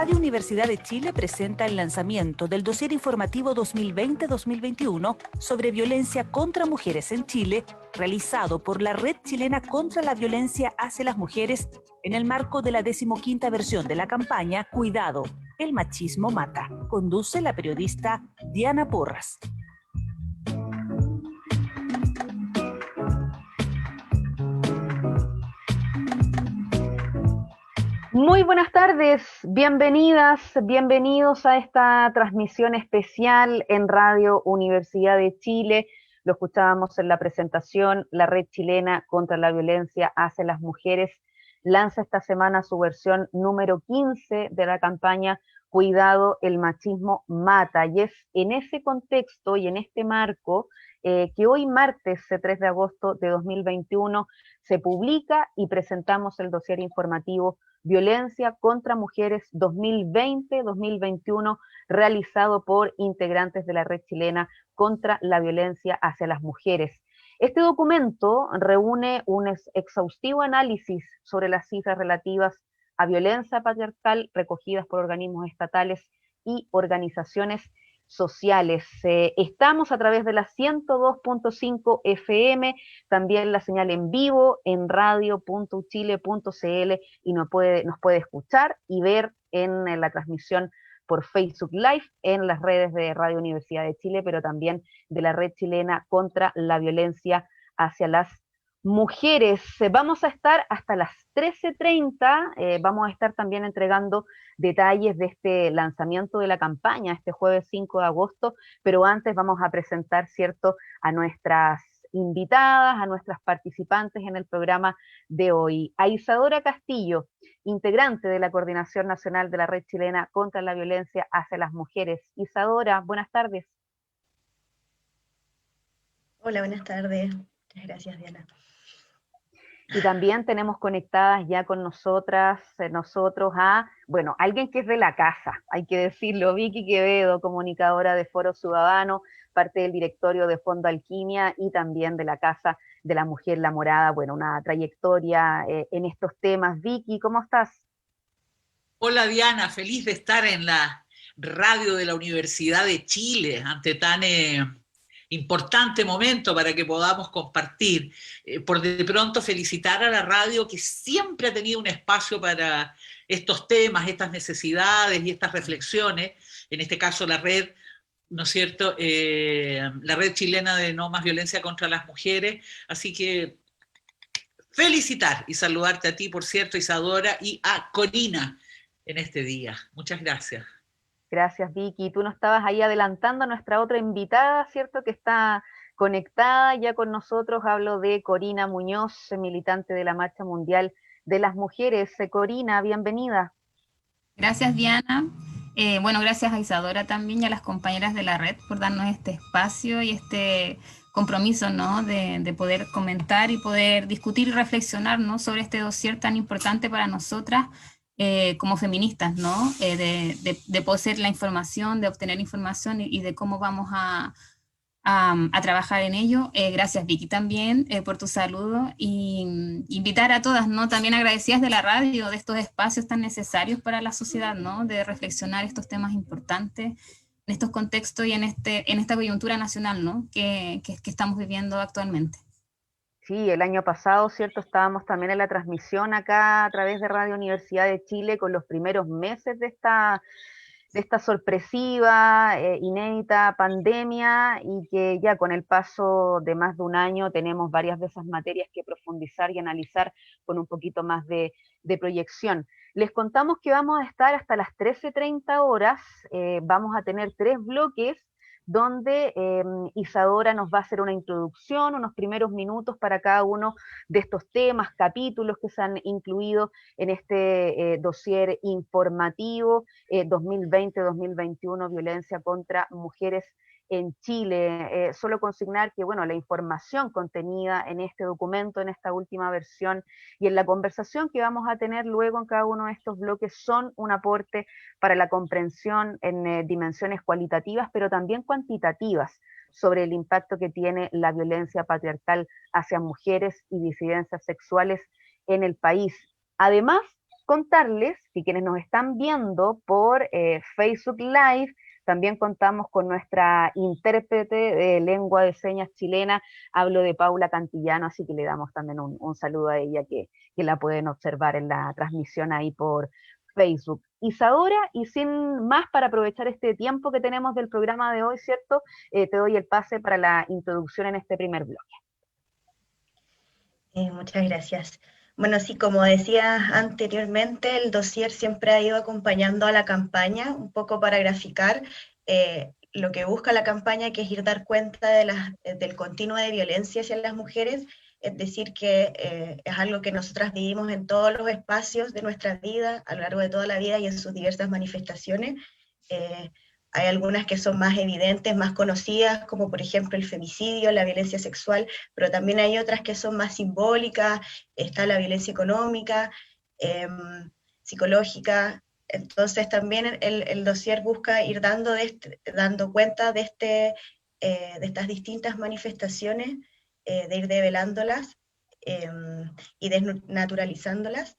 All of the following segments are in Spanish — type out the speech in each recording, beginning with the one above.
Radio Universidad de Chile presenta el lanzamiento del dossier informativo 2020-2021 sobre violencia contra mujeres en Chile, realizado por la Red Chilena contra la Violencia hacia las Mujeres en el marco de la 15ª versión de la campaña Cuidado, el machismo mata. Conduce la periodista Diana Porras. Muy buenas tardes, bienvenidas, bienvenidos a esta transmisión especial en Radio Universidad de Chile. Lo escuchábamos en la presentación, la Red Chilena contra la Violencia hacia las Mujeres lanza esta semana su versión número 15 de la campaña Cuidado, el machismo mata. Y es en ese contexto y en este marco que hoy martes 3 de agosto de 2021 se publica y presentamos el dossier informativo Violencia contra Mujeres 2020-2021, realizado por integrantes de la Red Chilena contra la Violencia hacia las Mujeres. Este documento reúne un exhaustivo análisis sobre las cifras relativas a violencia patriarcal recogidas por organismos estatales y organizaciones sociales. Estamos a través de la 102.5 FM, también la señal en vivo en radio.uchile.cl y nos puede escuchar y ver en la transmisión por Facebook Live, en las redes de Radio Universidad de Chile, pero también de la Red Chilena contra la Violencia hacia las Mujeres. Vamos a estar hasta las 13:30, vamos a estar también entregando detalles de este lanzamiento de la campaña este jueves 5 de agosto, pero antes vamos a presentar, ¿cierto?, a nuestras invitadas, a nuestras participantes en el programa de hoy. A Isadora Castillo, integrante de la Coordinación Nacional de la Red Chilena contra la Violencia hacia las Mujeres. Isadora, buenas tardes. Hola, buenas tardes. Muchas gracias, Diana. Y también tenemos conectadas ya con nosotros a, bueno, alguien que es de la casa, hay que decirlo, Vicky Quevedo, comunicadora de Foro Ciudadano, parte del directorio de Fondo Alquimia y también de la Casa de la Mujer La Morada, bueno, una trayectoria en estos temas. Vicky, ¿cómo estás? Hola Diana, feliz de estar en la radio de la Universidad de Chile, ante tan importante momento para que podamos compartir. Por de pronto felicitar a la radio que siempre ha tenido un espacio para estos temas, estas necesidades y estas reflexiones, en este caso la red, ¿no es cierto?, la red chilena de No Más Violencia contra las Mujeres, así que felicitar y saludarte a ti, por cierto, Isadora, y a Corina en este día. Muchas gracias. Gracias, Vicky. Tú nos estabas ahí adelantando a nuestra otra invitada, ¿cierto?, que está conectada ya con nosotros. Hablo de Corina Muñoz, militante de la Marcha Mundial de las Mujeres. Corina, bienvenida. Gracias, Diana. Bueno, gracias a Isadora también y a las compañeras de la red por darnos este espacio y este compromiso, ¿no?, de poder comentar y poder discutir y reflexionar, ¿no?, sobre este dossier tan importante para nosotras como feministas, ¿no?, de poseer la información, de obtener información y de cómo vamos a trabajar en ello. Gracias, Vicky, también por tu saludo y invitar a todas, ¿no?, también agradecidas de la radio, de estos espacios tan necesarios para la sociedad, ¿no?, de reflexionar estos temas importantes en estos contextos y en esta coyuntura nacional, ¿no?, que estamos viviendo actualmente. Sí, el año pasado, ¿cierto?, estábamos también en la transmisión acá a través de Radio Universidad de Chile con los primeros meses de esta sorpresiva, inédita pandemia, y que ya con el paso de más de un año tenemos varias de esas materias que profundizar y analizar con un poquito más de proyección. Les contamos que vamos a estar hasta las 13:30 horas, vamos a tener 3 bloques donde Isadora nos va a hacer una introducción, unos primeros minutos para cada uno de estos temas, capítulos que se han incluido en este dossier informativo 2020-2021, violencia contra mujeres en Chile. Solo consignar que, bueno, la información contenida en este documento, en esta última versión, y en la conversación que vamos a tener luego en cada uno de estos bloques son un aporte para la comprensión en dimensiones cualitativas, pero también cuantitativas, sobre el impacto que tiene la violencia patriarcal hacia mujeres y disidencias sexuales en el país. Además, contarles que quienes nos están viendo por Facebook Live, también contamos con nuestra intérprete de lengua de señas chilena, hablo de Paula Cantillano, así que le damos también un saludo a ella que la pueden observar en la transmisión ahí por Facebook. Isadora, y sin más, para aprovechar este tiempo que tenemos del programa de hoy, ¿cierto? Te doy el pase para la introducción en este primer bloque. Muchas gracias. Bueno, sí, como decía anteriormente, el dossier siempre ha ido acompañando a la campaña, un poco para graficar lo que busca la campaña, que es ir dar cuenta del continuo de violencia hacia las mujeres, es decir, que es algo que nosotras vivimos en todos los espacios de nuestra vida, a lo largo de toda la vida y en sus diversas manifestaciones. Hay algunas que son más evidentes, más conocidas, como por ejemplo el femicidio, la violencia sexual, pero también hay otras que son más simbólicas, está la violencia económica, psicológica. Entonces también el dossier busca ir dando cuenta de estas distintas manifestaciones, de ir develándolas y desnaturalizándolas.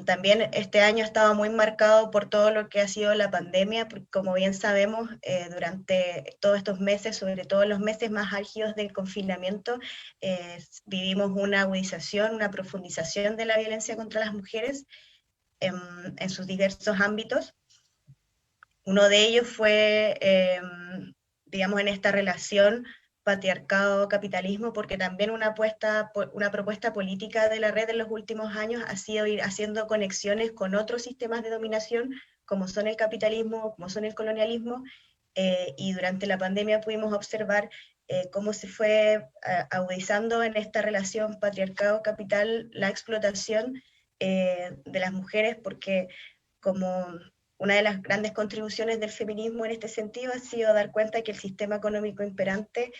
También este año ha estado muy marcado por todo lo que ha sido la pandemia, porque como bien sabemos, durante todos estos meses, sobre todo los meses más álgidos del confinamiento, vivimos una agudización, una profundización de la violencia contra las mujeres en sus diversos ámbitos. Uno de ellos fue, digamos, en esta relación patriarcado-capitalismo, porque también una propuesta política de la red en los últimos años ha sido ir haciendo conexiones con otros sistemas de dominación, como son el capitalismo, como son el colonialismo, y durante la pandemia pudimos observar cómo se fue agudizando en esta relación patriarcado-capital la explotación de las mujeres, porque como una de las grandes contribuciones del feminismo en este sentido ha sido dar cuenta que el sistema económico imperante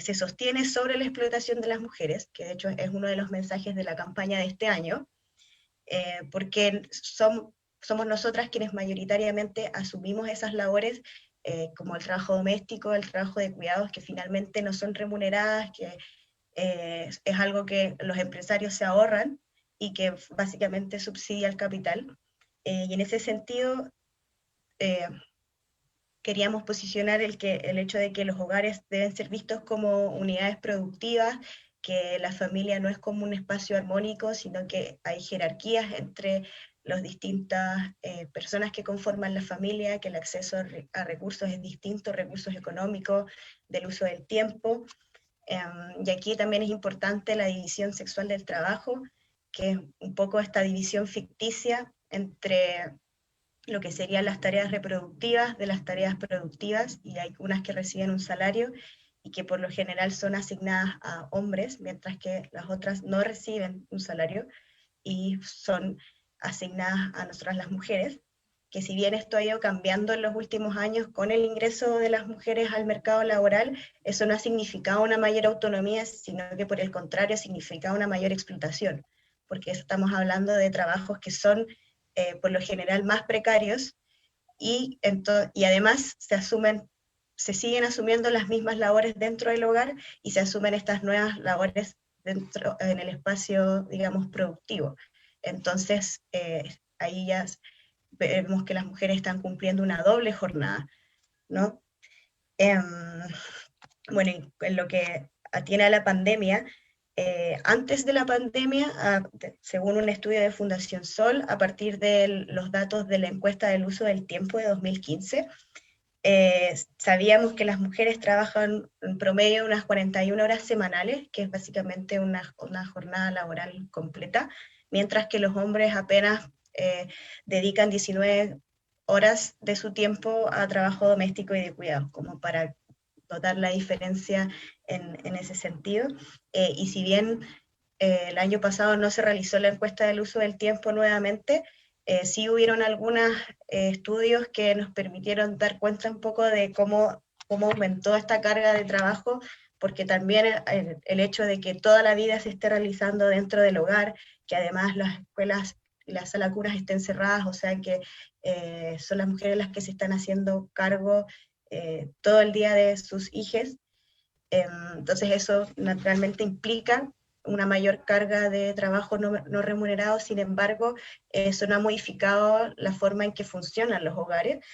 se sostiene sobre la explotación de las mujeres, que de hecho es uno de los mensajes de la campaña de este año, porque somos nosotras quienes mayoritariamente asumimos esas labores, como el trabajo doméstico, el trabajo de cuidados, que finalmente no son remuneradas, que es algo que los empresarios se ahorran y que básicamente subsidia el capital. Y en ese sentido, queríamos posicionar el hecho de que los hogares deben ser vistos como unidades productivas, que la familia no es como un espacio armónico, sino que hay jerarquías entre las distintas personas que conforman la familia, que el acceso a recursos es distinto, recursos económicos, del uso del tiempo. Y aquí también es importante la división sexual del trabajo, que es un poco esta división ficticia entre lo que serían las tareas reproductivas de las tareas productivas, y hay unas que reciben un salario y que por lo general son asignadas a hombres, mientras que las otras no reciben un salario y son asignadas a nosotras las mujeres, que si bien esto ha ido cambiando en los últimos años con el ingreso de las mujeres al mercado laboral, eso no ha significado una mayor autonomía, sino que por el contrario significa una mayor explotación, porque estamos hablando de trabajos que son por lo general más precarios, y además se siguen asumiendo las mismas labores dentro del hogar y se asumen estas nuevas labores en el espacio, digamos, productivo. Entonces, ahí ya vemos que las mujeres están cumpliendo una doble jornada, ¿no? Bueno, en lo que atiene a la pandemia, antes de la pandemia, según un estudio de Fundación Sol, a partir de los datos de la encuesta del uso del tiempo de 2015, sabíamos que las mujeres trabajan en promedio unas 41 horas semanales, que es básicamente una jornada laboral completa, mientras que los hombres apenas dedican 19 horas de su tiempo a trabajo doméstico y de cuidado, como para notar la diferencia en ese sentido. Y si bien el año pasado no se realizó la encuesta del uso del tiempo nuevamente, sí hubieron algunos estudios que nos permitieron dar cuenta un poco de cómo aumentó esta carga de trabajo, porque también el hecho de que toda la vida se esté realizando dentro del hogar, que además las escuelas y las salas curas estén cerradas, o sea que son las mujeres las que se están haciendo cargo todo el día de sus hijos. Entonces eso naturalmente implica una mayor carga de trabajo no remunerado. Sin embargo, eso no ha modificado la forma en que funcionan los hogares,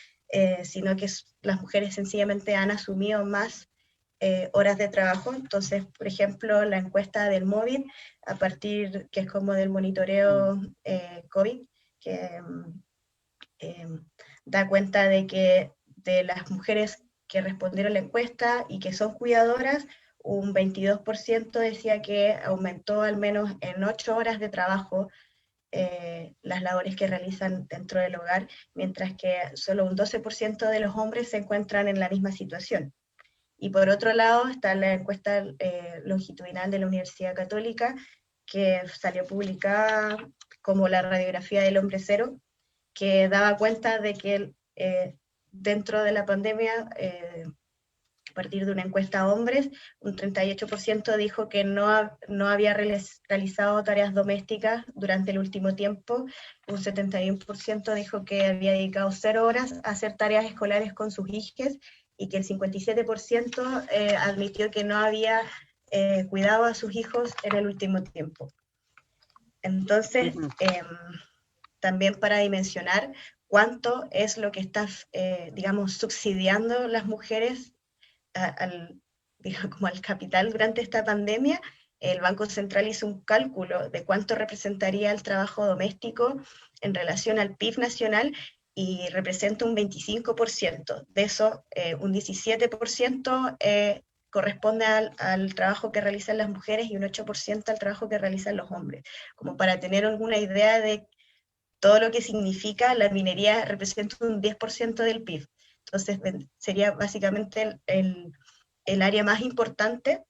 sino que las mujeres sencillamente han asumido más horas de trabajo. Entonces, por ejemplo, la encuesta del móvil, que es como del monitoreo COVID, que da cuenta de que de las mujeres que respondieron la encuesta y que son cuidadoras, un 22% decía que aumentó al menos en 8 horas de trabajo las labores que realizan dentro del hogar, mientras que solo un 12% de los hombres se encuentran en la misma situación. Y por otro lado está la encuesta longitudinal de la Universidad Católica, que salió publicada como la radiografía del hombre cero, que daba cuenta de que dentro de la pandemia, a partir de una encuesta a hombres, un 38% dijo que no había realizado tareas domésticas durante el último tiempo, un 71% dijo que había dedicado 0 horas a hacer tareas escolares con sus hijos, y que el 57% admitió que no había cuidado a sus hijos en el último tiempo. Entonces, también para dimensionar cuánto es lo que está, digamos, subsidiando las mujeres como al capital durante esta pandemia, el Banco Central hizo un cálculo de cuánto representaría el trabajo doméstico en relación al PIB nacional, y representa un 25%. De eso, un 17% corresponde al trabajo que realizan las mujeres y un 8% al trabajo que realizan los hombres. Como para tener alguna idea de todo lo que significa, la minería representa un 10% del PIB. Entonces sería básicamente el área más importante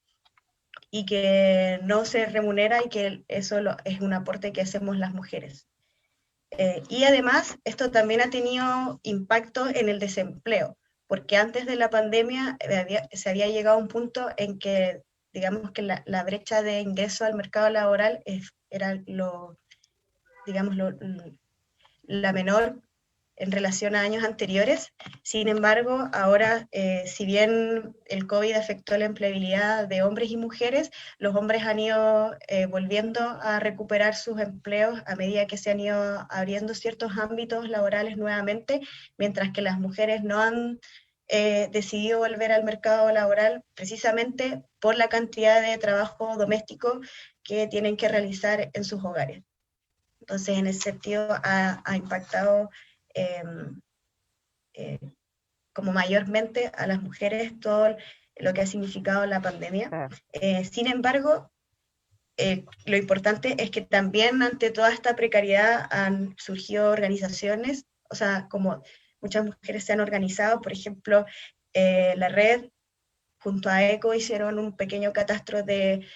y que no se remunera, y que eso es un aporte que hacemos las mujeres. Y además, esto también ha tenido impacto en el desempleo, porque antes de la pandemia se había llegado a un punto en que, digamos que la brecha de ingreso al mercado laboral era la menor en relación a años anteriores. Sin embargo, ahora, si bien el COVID afectó la empleabilidad de hombres y mujeres, los hombres han ido volviendo a recuperar sus empleos a medida que se han ido abriendo ciertos ámbitos laborales nuevamente, mientras que las mujeres no han decidido volver al mercado laboral, precisamente por la cantidad de trabajo doméstico que tienen que realizar en sus hogares. Entonces, en ese sentido, ha impactado como mayormente a las mujeres todo lo que ha significado la pandemia. Sin embargo, lo importante es que también ante toda esta precariedad han surgido organizaciones, o sea, como muchas mujeres se han organizado. Por ejemplo, la red junto a ECO hicieron un pequeño catastro de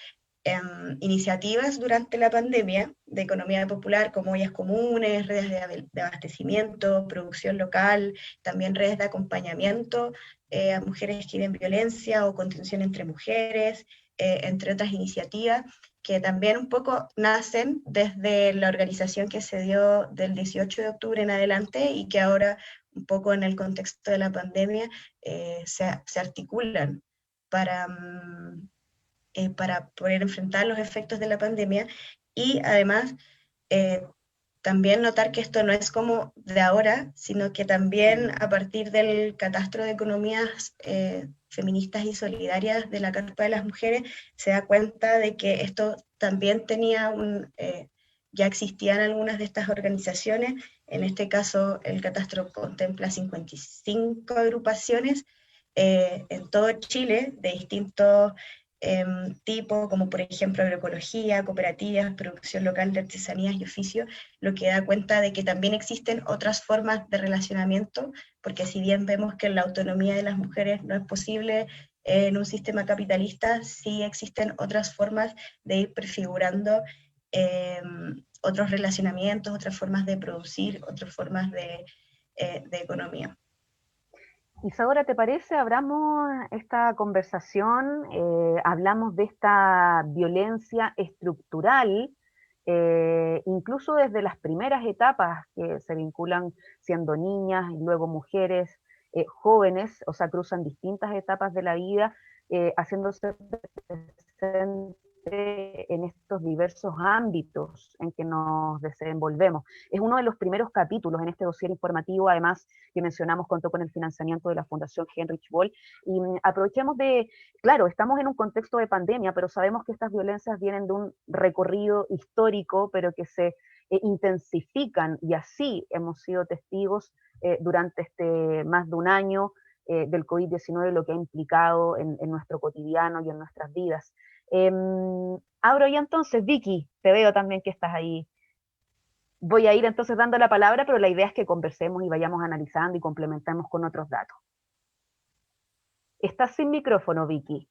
iniciativas durante la pandemia de economía popular, como ollas comunes, redes de abastecimiento, producción local, también redes de acompañamiento a mujeres que viven violencia o contención entre mujeres, entre otras iniciativas que también un poco nacen desde la organización que se dio del 18 de octubre en adelante, y que ahora, un poco en el contexto de la pandemia, se articulan para poder enfrentar los efectos de la pandemia. Y además, también notar que esto no es como de ahora, sino que también a partir del catastro de economías feministas y solidarias de la Carpa de las Mujeres, se da cuenta de que esto también tenía ya existían algunas de estas organizaciones. En este caso, el catastro contempla 55 agrupaciones en todo Chile, de distintos tipo, como por ejemplo agroecología, cooperativas, producción local de artesanías y oficios, lo que da cuenta de que también existen otras formas de relacionamiento, porque si bien vemos que la autonomía de las mujeres no es posible en un sistema capitalista, sí existen otras formas de ir prefigurando otros relacionamientos, otras formas de producir, otras formas de economía. Isadora, ¿te parece? Abramos esta conversación, hablamos de esta violencia estructural, incluso desde las primeras etapas que se vinculan siendo niñas y luego mujeres, jóvenes, o sea, cruzan distintas etapas de la vida, haciéndose presente en estos diversos ámbitos en que nos desenvolvemos. Es uno de los primeros capítulos en este dossier informativo, además que mencionamos, contó con el financiamiento de la Fundación Heinrich Böll, y aprovechemos claro, estamos en un contexto de pandemia, pero sabemos que estas violencias vienen de un recorrido histórico, pero que se intensifican, y así hemos sido testigos durante este más de un año del COVID-19, lo que ha implicado en nuestro cotidiano y en nuestras vidas. Abro ya entonces, Vicky, te veo también que estás ahí. Voy a ir entonces dando la palabra, pero la idea es que conversemos y vayamos analizando y complementemos con otros datos. Estás sin micrófono, Vicky.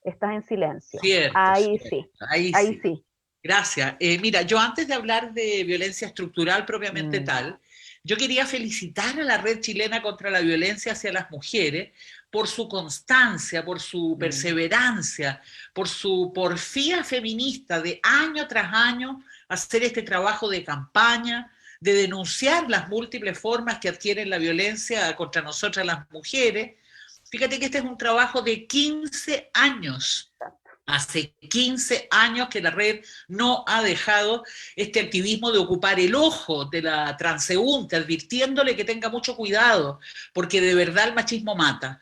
Estás en silencio. Cierto, ahí cierto. sí. Ahí Ahí sí. sí. Gracias. Mira, yo antes de hablar de violencia estructural propiamente tal, yo quería felicitar a la Red Chilena contra la Violencia hacia las Mujeres por su constancia, por su perseverancia, por su porfía feminista de año tras año hacer este trabajo de campaña, de denunciar las múltiples formas que adquieren la violencia contra nosotras las mujeres. Fíjate que este es un trabajo de 15 años. Hace 15 años que la red no ha dejado este activismo de ocupar el ojo de la transeúnte, advirtiéndole que tenga mucho cuidado, porque de verdad el machismo mata.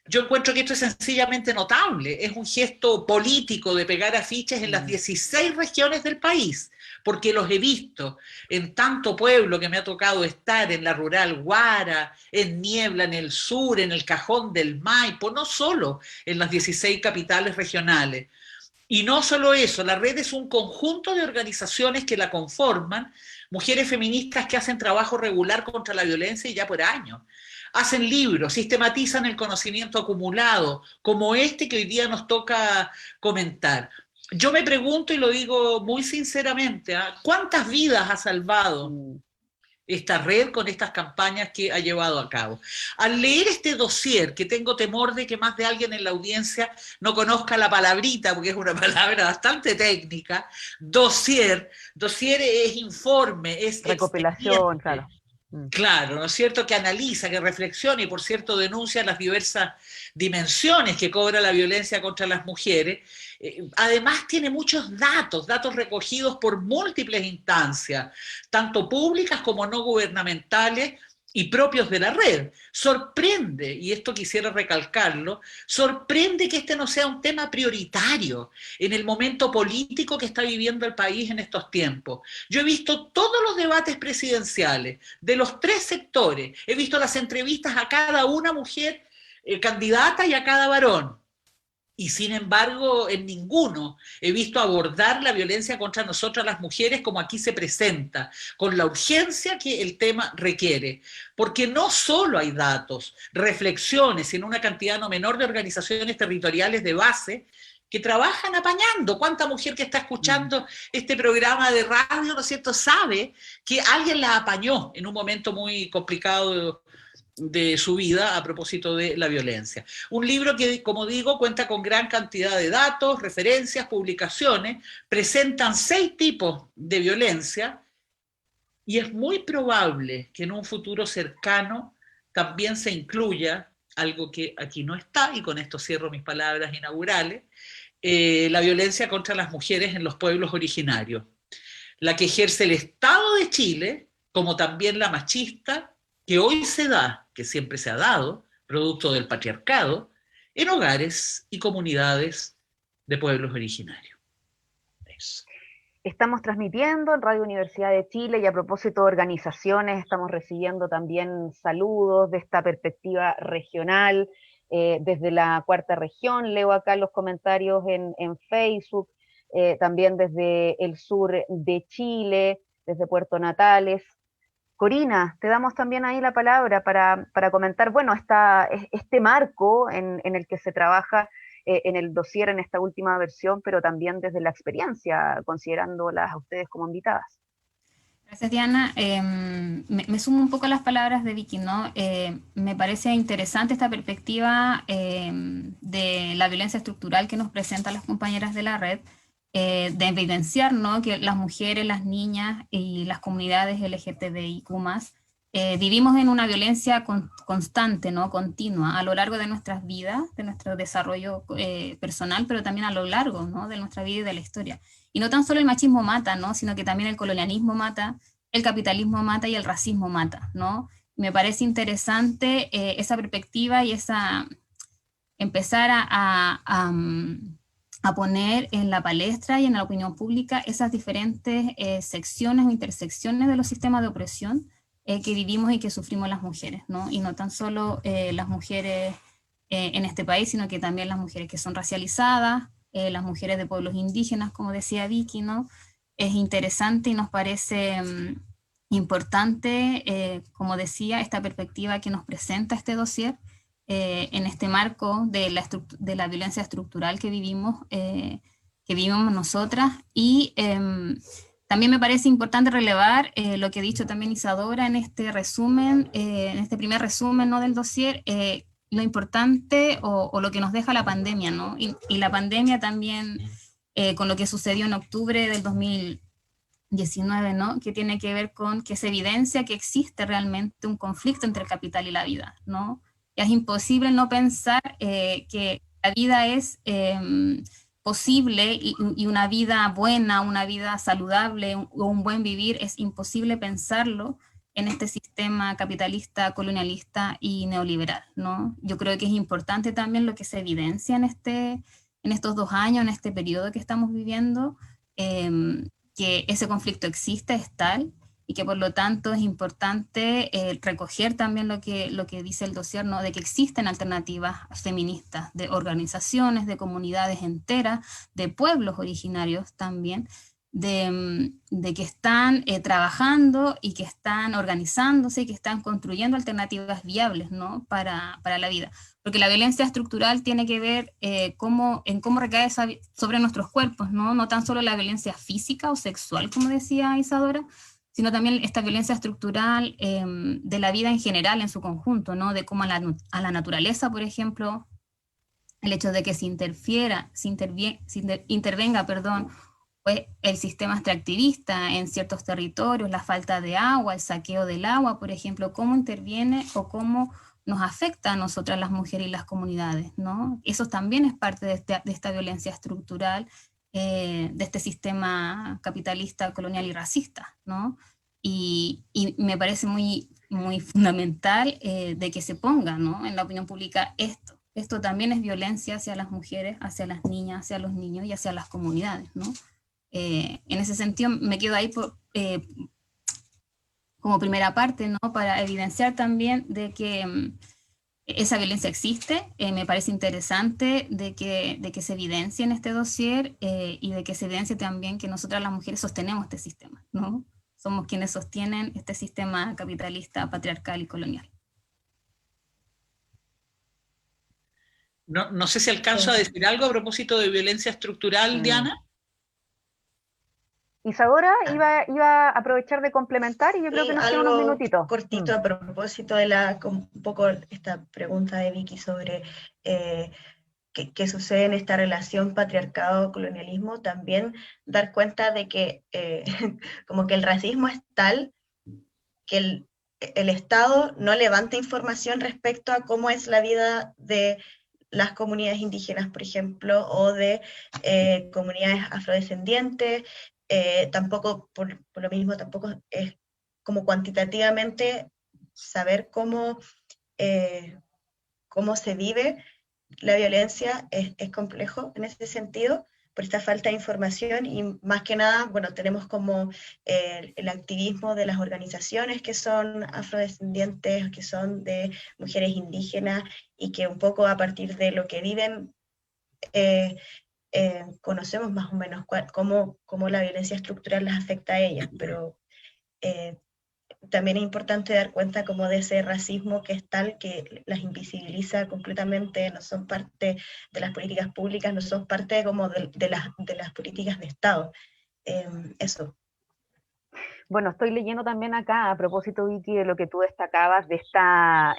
Yo encuentro que esto es sencillamente notable, es un gesto político de pegar afiches en las 16 regiones del país, porque los he visto en tanto pueblo que me ha tocado estar, en la rural Guara, en Niebla, en el sur, en el Cajón del Maipo, no solo en las 16 capitales regionales. Y no solo eso, la red es un conjunto de organizaciones que la conforman, mujeres feministas que hacen trabajo regular contra la violencia y ya por años. Hacen libros, sistematizan el conocimiento acumulado, como este que hoy día nos toca comentar. Yo me pregunto, y lo digo muy sinceramente, ¿cuántas vidas ha salvado esta red con estas campañas que ha llevado a cabo? Al leer este dossier, que tengo temor de que más de alguien en la audiencia no conozca la palabrita, porque es una palabra bastante técnica, dossier es informe, es recopilación, claro. Claro, ¿no es cierto? Que analiza, que reflexiona y, por cierto, denuncia las diversas dimensiones que cobra la violencia contra las mujeres. Además, tiene muchos datos recogidos por múltiples instancias, tanto públicas como no gubernamentales y propios de la red. Sorprende, y esto quisiera recalcarlo, sorprende que este no sea un tema prioritario en el momento político que está viviendo el país en estos tiempos. Yo he visto todos los debates presidenciales de los tres sectores, he visto las entrevistas a cada una mujer candidata y a cada varón. Y sin embargo, en ninguno he visto abordar la violencia contra nosotras las mujeres como aquí se presenta, con la urgencia que el tema requiere. Porque no solo hay datos, reflexiones, sino una cantidad no menor de organizaciones territoriales de base que trabajan apañando. ¿Cuánta mujer que está escuchando este programa de radio, ¿no es cierto?, sabe que alguien la apañó en un momento muy complicado de su vida a propósito de la violencia? Un libro que, como digo, cuenta con gran cantidad de datos, referencias, publicaciones, presentan 6 tipos de violencia y es muy probable que en un futuro cercano también se incluya algo que aquí no está, y con esto cierro mis palabras inaugurales, la violencia contra las mujeres en los pueblos originarios, la que ejerce el Estado de Chile, como también la machista, que hoy se da, que siempre se ha dado, producto del patriarcado, en hogares y comunidades de pueblos originarios. Eso. Estamos transmitiendo en Radio Universidad de Chile, y a propósito de organizaciones, estamos recibiendo también saludos de esta perspectiva regional, desde la Cuarta Región, leo acá los comentarios en Facebook, también desde el sur de Chile, desde Puerto Natales. Corina, te damos también ahí la palabra para comentar, bueno, este marco en el que se trabaja en el dossier en esta última versión, pero también desde la experiencia, considerándolas a ustedes como invitadas. Gracias, Diana. Me sumo un poco a las palabras de Vicky, ¿no? Me parece interesante esta perspectiva de la violencia estructural que nos presentan las compañeras de la red, de evidenciar, ¿no?, que las mujeres, las niñas y las comunidades LGTBIQ+, vivimos en una violencia constante, ¿no? Continua, a lo largo de nuestras vidas, de nuestro desarrollo personal, pero también a lo largo, ¿no? De nuestra vida y de la historia. Y no tan solo el machismo mata, ¿no? Sino que también el colonialismo mata, el capitalismo mata y el racismo mata, ¿no? Me parece interesante esa perspectiva y esa empezar a poner en la palestra y en la opinión pública esas diferentes secciones o intersecciones de los sistemas de opresión que vivimos y que sufrimos las mujeres, ¿no? Y no tan solo las mujeres en este país, sino que también las mujeres que son racializadas, las mujeres de pueblos indígenas, como decía Vicky, ¿no? Es interesante y nos parece importante, como decía, esta perspectiva que nos presenta este dossier, en este marco de la violencia estructural que vivimos nosotras, y también me parece importante relevar lo que ha dicho también Isadora en este resumen, en este primer resumen, ¿no? Del dossier, lo importante o lo que nos deja la pandemia, ¿no? Y la pandemia también, con lo que sucedió en octubre del 2019, ¿no? Que tiene que ver con que se evidencia que existe realmente un conflicto entre el capital y la vida, ¿no? Es imposible no pensar que la vida es posible y una vida buena, una vida saludable o un buen vivir es imposible pensarlo en este sistema capitalista, colonialista y neoliberal, ¿no? Yo creo que es importante también lo que se evidencia en estos 2 años, en este periodo que estamos viviendo, que ese conflicto existe, es tal, y que por lo tanto es importante recoger también lo que dice el dossier, ¿no? De que existen alternativas feministas, de organizaciones, de comunidades enteras, de pueblos originarios también, de que están trabajando y que están organizándose y que están construyendo alternativas viables, ¿no? para la vida. Porque la violencia estructural tiene que ver en cómo recae sobre nuestros cuerpos, ¿no? No tan solo la violencia física o sexual, como decía Isadora, sino también esta violencia estructural de la vida en general, en su conjunto, ¿no? De cómo a la naturaleza, por ejemplo, el hecho de que intervenga, perdón, pues, el sistema extractivista en ciertos territorios, la falta de agua, el saqueo del agua, por ejemplo, cómo interviene o cómo nos afecta a nosotras las mujeres y las comunidades, ¿no? Eso también es parte de esta violencia estructural, de este sistema capitalista, colonial y racista, ¿no? Y me parece muy, muy fundamental de que se ponga, ¿no? En la opinión pública esto. Esto también es violencia hacia las mujeres, hacia las niñas, hacia los niños y hacia las comunidades, ¿no? En ese sentido me quedo ahí como primera parte, ¿no? Para evidenciar también de que esa violencia existe. Me parece interesante de que se evidencie en este dossier, y de que se evidencie también que nosotras las mujeres sostenemos este sistema, ¿no? Somos quienes sostienen este sistema capitalista, patriarcal y colonial. No sé si alcanzo a decir algo a propósito de violencia estructural, Diana. Isadora iba a aprovechar de complementar, y yo creo que nos quedan unos minutitos. Cortito a propósito de un poco esta pregunta de Vicky sobre qué sucede en esta relación patriarcado-colonialismo, también dar cuenta de que como que el racismo es tal que el Estado no levanta información respecto a cómo es la vida de las comunidades indígenas, por ejemplo, o de comunidades afrodescendientes. Tampoco, por lo mismo, tampoco es como cuantitativamente saber cómo se vive la violencia es complejo en ese sentido, por esta falta de información, y más que nada, bueno, tenemos como el activismo de las organizaciones que son afrodescendientes, que son de mujeres indígenas, y que un poco a partir de lo que viven, conocemos más o menos cómo la violencia estructural las afecta a ellas, pero también es importante dar cuenta como de ese racismo que es tal que las invisibiliza completamente, no son parte de las políticas públicas, no son parte como de las políticas de Estado. Eso. Bueno, estoy leyendo también acá, a propósito, Vicky, de lo que tú destacabas, de esta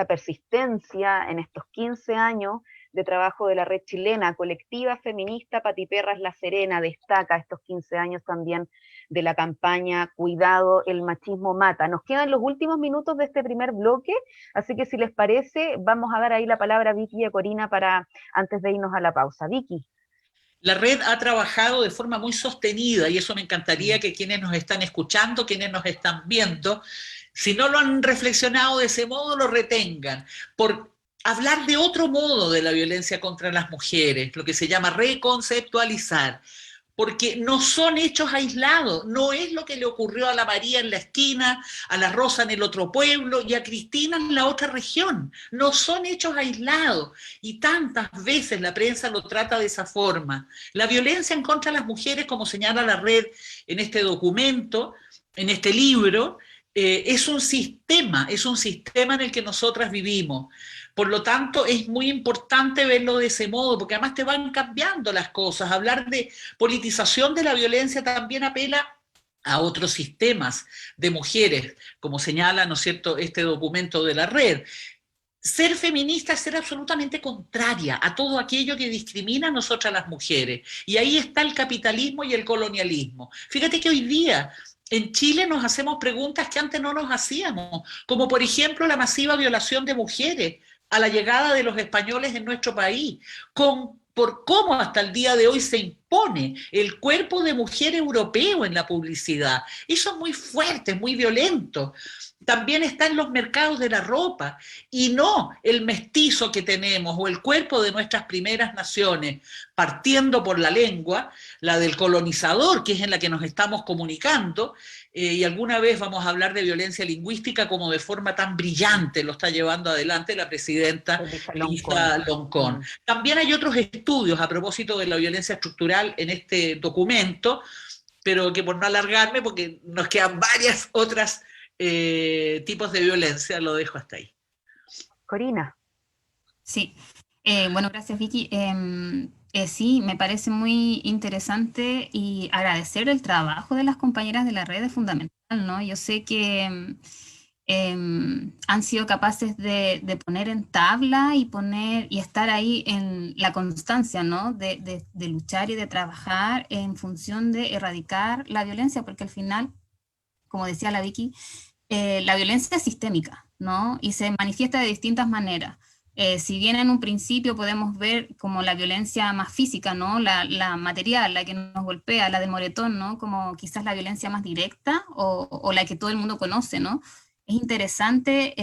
persistencia en estos 15 años de trabajo de la red chilena, colectiva feminista Patiperras La Serena, destaca estos 15 años también de la campaña Cuidado, el machismo mata. Nos quedan los últimos minutos de este primer bloque, así que si les parece, vamos a dar ahí la palabra a Vicky y a Corina para antes de irnos a la pausa. Vicky. La red ha trabajado de forma muy sostenida y eso me encantaría que quienes nos están escuchando, quienes nos están viendo, si no lo han reflexionado de ese modo, lo retengan, por hablar de otro modo de la violencia contra las mujeres, lo que se llama reconceptualizar, porque no son hechos aislados, no es lo que le ocurrió a la María en la esquina, a la Rosa en el otro pueblo y a Cristina en la otra región, no son hechos aislados y tantas veces la prensa lo trata de esa forma. La violencia en contra de las mujeres, como señala la red en este documento, en este libro, es un sistema en el que nosotras vivimos. Por lo tanto, es muy importante verlo de ese modo, porque además te van cambiando las cosas. Hablar de politización de la violencia también apela a otros sistemas de mujeres, como señala, ¿no es cierto?, este documento de la red. Ser feminista es ser absolutamente contraria a todo aquello que discrimina a nosotras las mujeres. Y ahí está el capitalismo y el colonialismo. Fíjate que hoy día en Chile nos hacemos preguntas que antes no nos hacíamos, como por ejemplo la masiva violación de mujeres a la llegada de los españoles en nuestro país, por cómo hasta el día de hoy se impone el cuerpo de mujer europeo en la publicidad. Eso es muy fuerte, es muy violento. También está en los mercados de la ropa, y no el mestizo que tenemos o el cuerpo de nuestras primeras naciones, partiendo por la lengua, la del colonizador, que es en la que nos estamos comunicando, y alguna vez vamos a hablar de violencia lingüística como de forma tan brillante lo está llevando adelante la presidenta Elisa Loncón. También hay otros estudios a propósito de la violencia estructural en este documento, pero que por no alargarme, porque nos quedan varias otras tipos de violencia, lo dejo hasta ahí. Corina. Sí, bueno, gracias Vicky. Sí, me parece muy interesante y agradecer el trabajo de las compañeras de la red es fundamental, ¿no? Yo sé que han sido capaces de poner en tabla y estar ahí en la constancia, ¿no? De luchar y de trabajar en función de erradicar la violencia, porque al final, como decía la Vicky, la violencia es sistémica, ¿no? Y se manifiesta de distintas maneras. Si bien en un principio podemos ver como la violencia más física, ¿no? La material, la que nos golpea, la de moretón, ¿no? Como quizás la violencia más directa o la que todo el mundo conoce, ¿no? Es interesante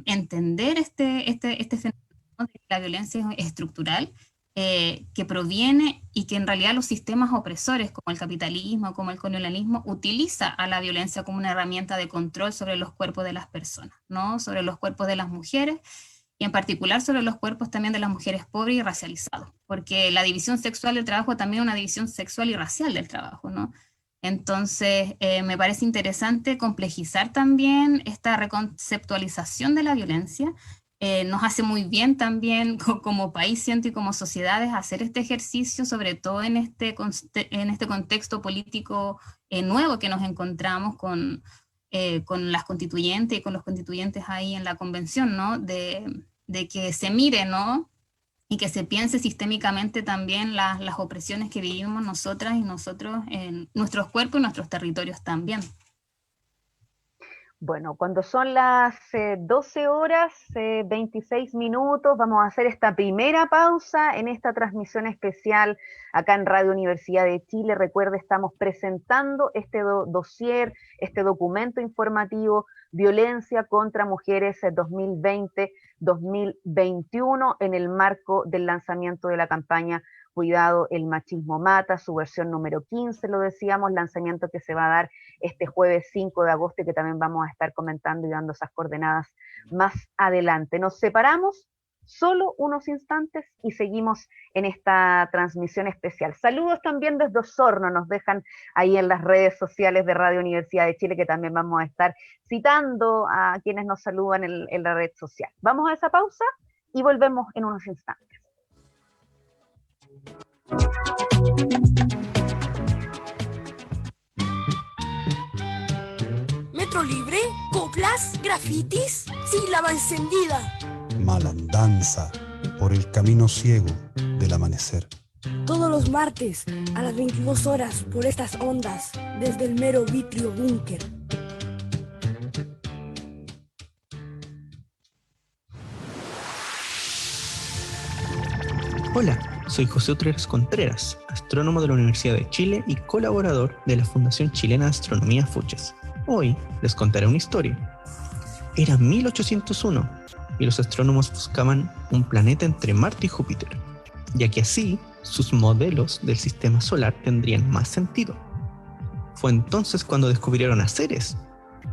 entender este fenómeno de que la violencia es estructural, que proviene y que en realidad los sistemas opresores como el capitalismo, como el colonialismo, utiliza a la violencia como una herramienta de control sobre los cuerpos de las personas, ¿no? Sobre los cuerpos de las mujeres, y en particular sobre los cuerpos también de las mujeres pobres y racializados, porque la división sexual del trabajo también es una división sexual y racial del trabajo, ¿no? Entonces, me parece interesante complejizar también esta reconceptualización de la violencia. Nos hace muy bien también como país, siento, y como sociedades hacer este ejercicio, sobre todo en este contexto político nuevo que nos encontramos con las constituyentes y con los constituyentes ahí en la convención, ¿no? De que se mire, ¿no? Y que se piense sistémicamente también las opresiones que vivimos nosotras y nosotros en nuestros cuerpos y nuestros territorios también. Bueno, cuando son las 12 horas, 26 minutos, vamos a hacer esta primera pausa en esta transmisión especial acá en Radio Universidad de Chile. Recuerde, estamos presentando este dossier, este documento informativo, Violencia contra Mujeres 2020-2021, en el marco del lanzamiento de la campaña Cuidado, el machismo mata, su versión número 15, lo decíamos, lanzamiento que se va a dar este jueves 5 de agosto y que también vamos a estar comentando y dando esas coordenadas más adelante. Nos separamos solo unos instantes y seguimos en esta transmisión especial. Saludos también desde Osorno, nos dejan ahí en las redes sociales de Radio Universidad de Chile, que también vamos a estar citando a quienes nos saludan en la red social. Vamos a esa pausa y volvemos en unos instantes. Metro libre, coplas, grafitis, sílaba encendida. Malandanza por el camino ciego del amanecer. Todos los martes a las 22 horas por estas ondas, desde el mero Vitrio Búnker. Hola, soy José Utreras Contreras, astrónomo de la Universidad de Chile y colaborador de la Fundación Chilena de Astronomía Fuches. Hoy les contaré una historia. Era 1801 y los astrónomos buscaban un planeta entre Marte y Júpiter, ya que así sus modelos del sistema solar tendrían más sentido. Fue entonces cuando descubrieron a Ceres,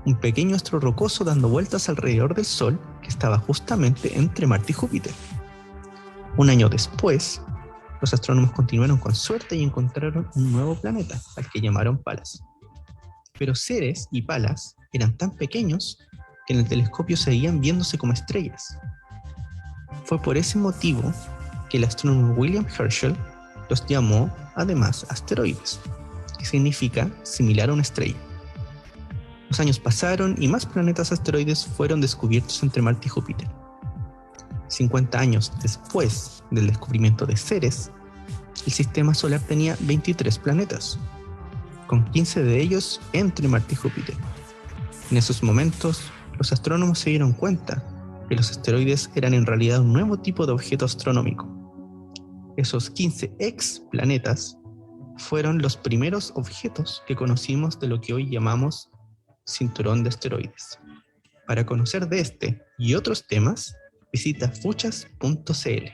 un pequeño astro rocoso dando vueltas alrededor del Sol que estaba justamente entre Marte y Júpiter. Un año después, los astrónomos continuaron con suerte y encontraron un nuevo planeta, al que llamaron Palas. Pero Ceres y Palas eran tan pequeños que en el telescopio seguían viéndose como estrellas. Fue por ese motivo que el astrónomo William Herschel los llamó además asteroides, que significa similar a una estrella. Los años pasaron y más planetas asteroides fueron descubiertos entre Marte y Júpiter. 50 años después del descubrimiento de Ceres, el sistema solar tenía 23 planetas, con 15 de ellos entre Marte y Júpiter. En esos momentos, los astrónomos se dieron cuenta que los asteroides eran en realidad un nuevo tipo de objeto astronómico. Esos 15 explanetas fueron los primeros objetos que conocimos de lo que hoy llamamos cinturón de asteroides. Para conocer de este y otros temas, visita fuchas.cl.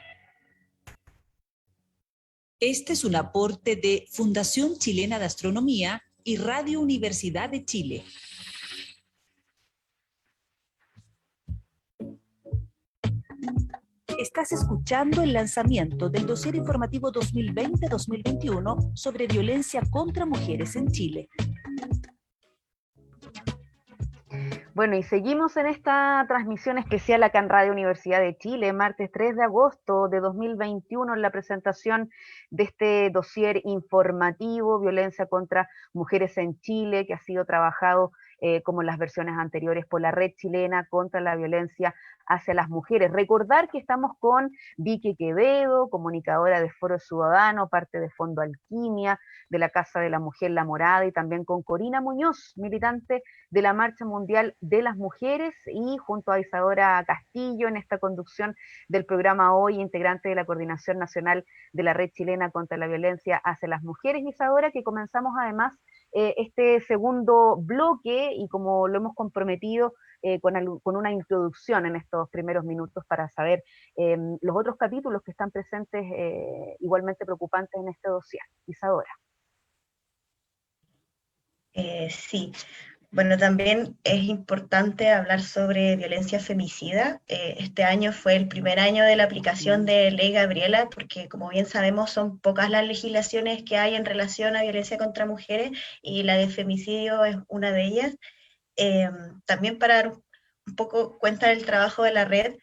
Este es un aporte de Fundación Chilena de Astronomía y Radio Universidad de Chile. Estás escuchando el lanzamiento del dossier informativo 2020-2021 sobre violencia contra mujeres en Chile. Bueno, y seguimos en esta transmisión especial acá en Radio Universidad de Chile, martes 3 de agosto de 2021, en la presentación de este dossier informativo, Violencia contra Mujeres en Chile, que ha sido trabajado como en las versiones anteriores por la Red Chilena contra la Violencia hacia las Mujeres. Recordar que estamos con Vicky Quevedo, comunicadora de Foro Ciudadano, parte de Fondo Alquimia, de la Casa de la Mujer La Morada, y también con Corina Muñoz, militante de la Marcha Mundial de las Mujeres, y junto a Isadora Castillo en esta conducción del programa hoy, integrante de la Coordinación Nacional de la Red Chilena contra la Violencia hacia las Mujeres. Isadora, que comenzamos además este segundo bloque, y como lo hemos comprometido, con una introducción en estos primeros minutos para saber los otros capítulos que están presentes igualmente preocupantes en este dossier. Isadora. Sí, bueno, también es importante hablar sobre violencia femicida. Este año fue el primer año de la aplicación de Ley Gabriela, porque como bien sabemos son pocas las legislaciones que hay en relación a violencia contra mujeres, y la de femicidio es una de ellas. También para dar un poco cuenta del trabajo de la red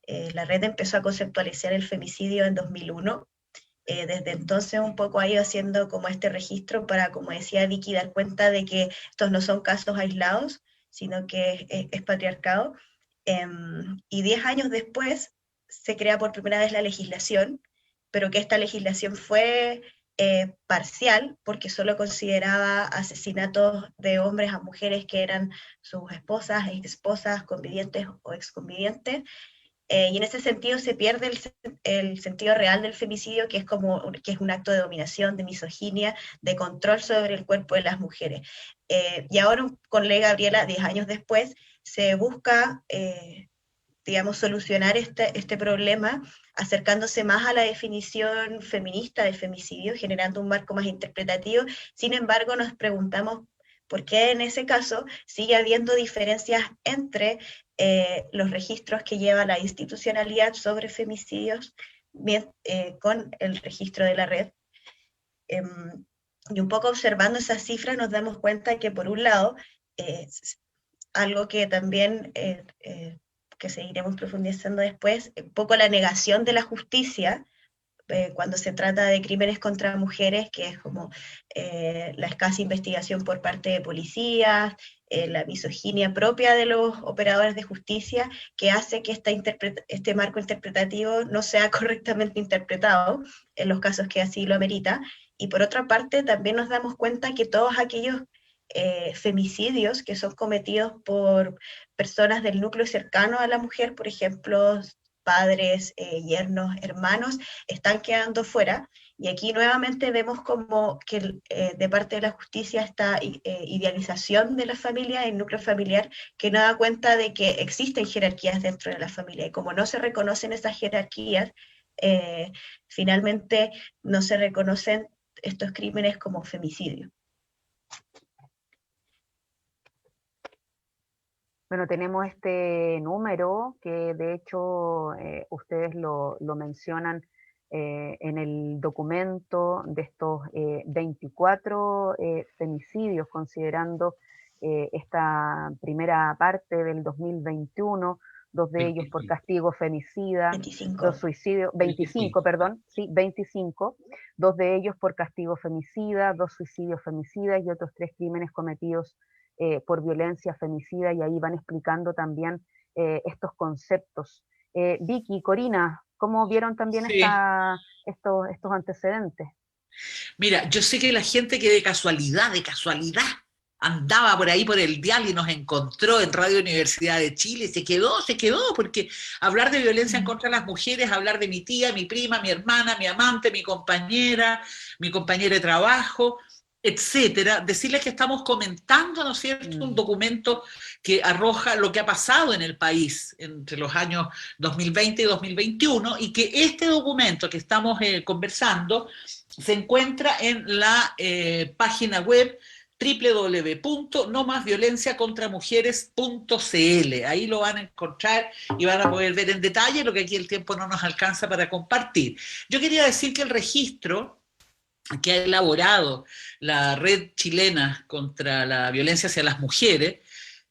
empezó a conceptualizar el femicidio en 2001. Desde entonces un poco ha ido haciendo como este registro para, como decía Vicky, dar cuenta de que estos no son casos aislados, sino que es patriarcado. Y 10 años después se crea por primera vez la legislación, pero que esta legislación fue parcial, porque solo consideraba asesinatos de hombres a mujeres que eran sus esposas, exesposas, convivientes o exconvivientes. Y en ese sentido se pierde el sentido real del femicidio, que es un acto de dominación, de misoginia, de control sobre el cuerpo de las mujeres. Y ahora con Ley Gabriela, 10 años después, se busca solucionar este problema, acercándose más a la definición feminista de femicidio, generando un marco más interpretativo. Sin embargo, nos preguntamos por qué en ese caso sigue habiendo diferencias entre los registros que lleva la institucionalidad sobre femicidios con el registro de la red. Y un poco observando esas cifras nos damos cuenta que, por un lado, algo que también que seguiremos profundizando después, un poco la negación de la justicia cuando se trata de crímenes contra mujeres, que es como la escasa investigación por parte de policías, la misoginia propia de los operadores de justicia, que hace que este marco interpretativo no sea correctamente interpretado en los casos que así lo amerita. Y por otra parte, también nos damos cuenta que todos aquellos femicidios que son cometidos por personas del núcleo cercano a la mujer, por ejemplo, padres, yernos, hermanos, están quedando fuera. Y aquí nuevamente vemos como que de parte de la justicia esta idealización de la familia, el núcleo familiar, que no da cuenta de que existen jerarquías dentro de la familia. Y como no se reconocen esas jerarquías, finalmente no se reconocen estos crímenes como femicidio. Bueno, tenemos este número que de hecho ustedes lo mencionan en el documento de estos 24 femicidios, considerando esta primera parte del 2021, 2 de ellos por castigo femicida, 25. 2 suicidios, 25, perdón, sí, 25, 2 de ellos por castigo femicida, 2 suicidios femicidas y otros 3 crímenes cometidos por violencia femicida, y ahí van explicando también estos conceptos. Vicky, Corina, ¿cómo vieron también Sí. estos antecedentes? Mira, yo sé que la gente que de casualidad, andaba por ahí por el dial y nos encontró en Radio Universidad de Chile, se quedó, porque hablar de violencia en contra de las mujeres, hablar de mi tía, mi prima, mi hermana, mi amante, mi compañera de trabajo, etcétera, decirles que estamos comentando, ¿no es cierto?, un documento que arroja lo que ha pasado en el país entre los años 2020 y 2021, y que este documento que estamos conversando se encuentra en la página web www.nomasviolenciacontramujeres.cl. Ahí lo van a encontrar y van a poder ver en detalle lo que aquí el tiempo no nos alcanza para compartir. Yo quería decir que el registro que ha elaborado la Red Chilena contra la Violencia hacia las Mujeres,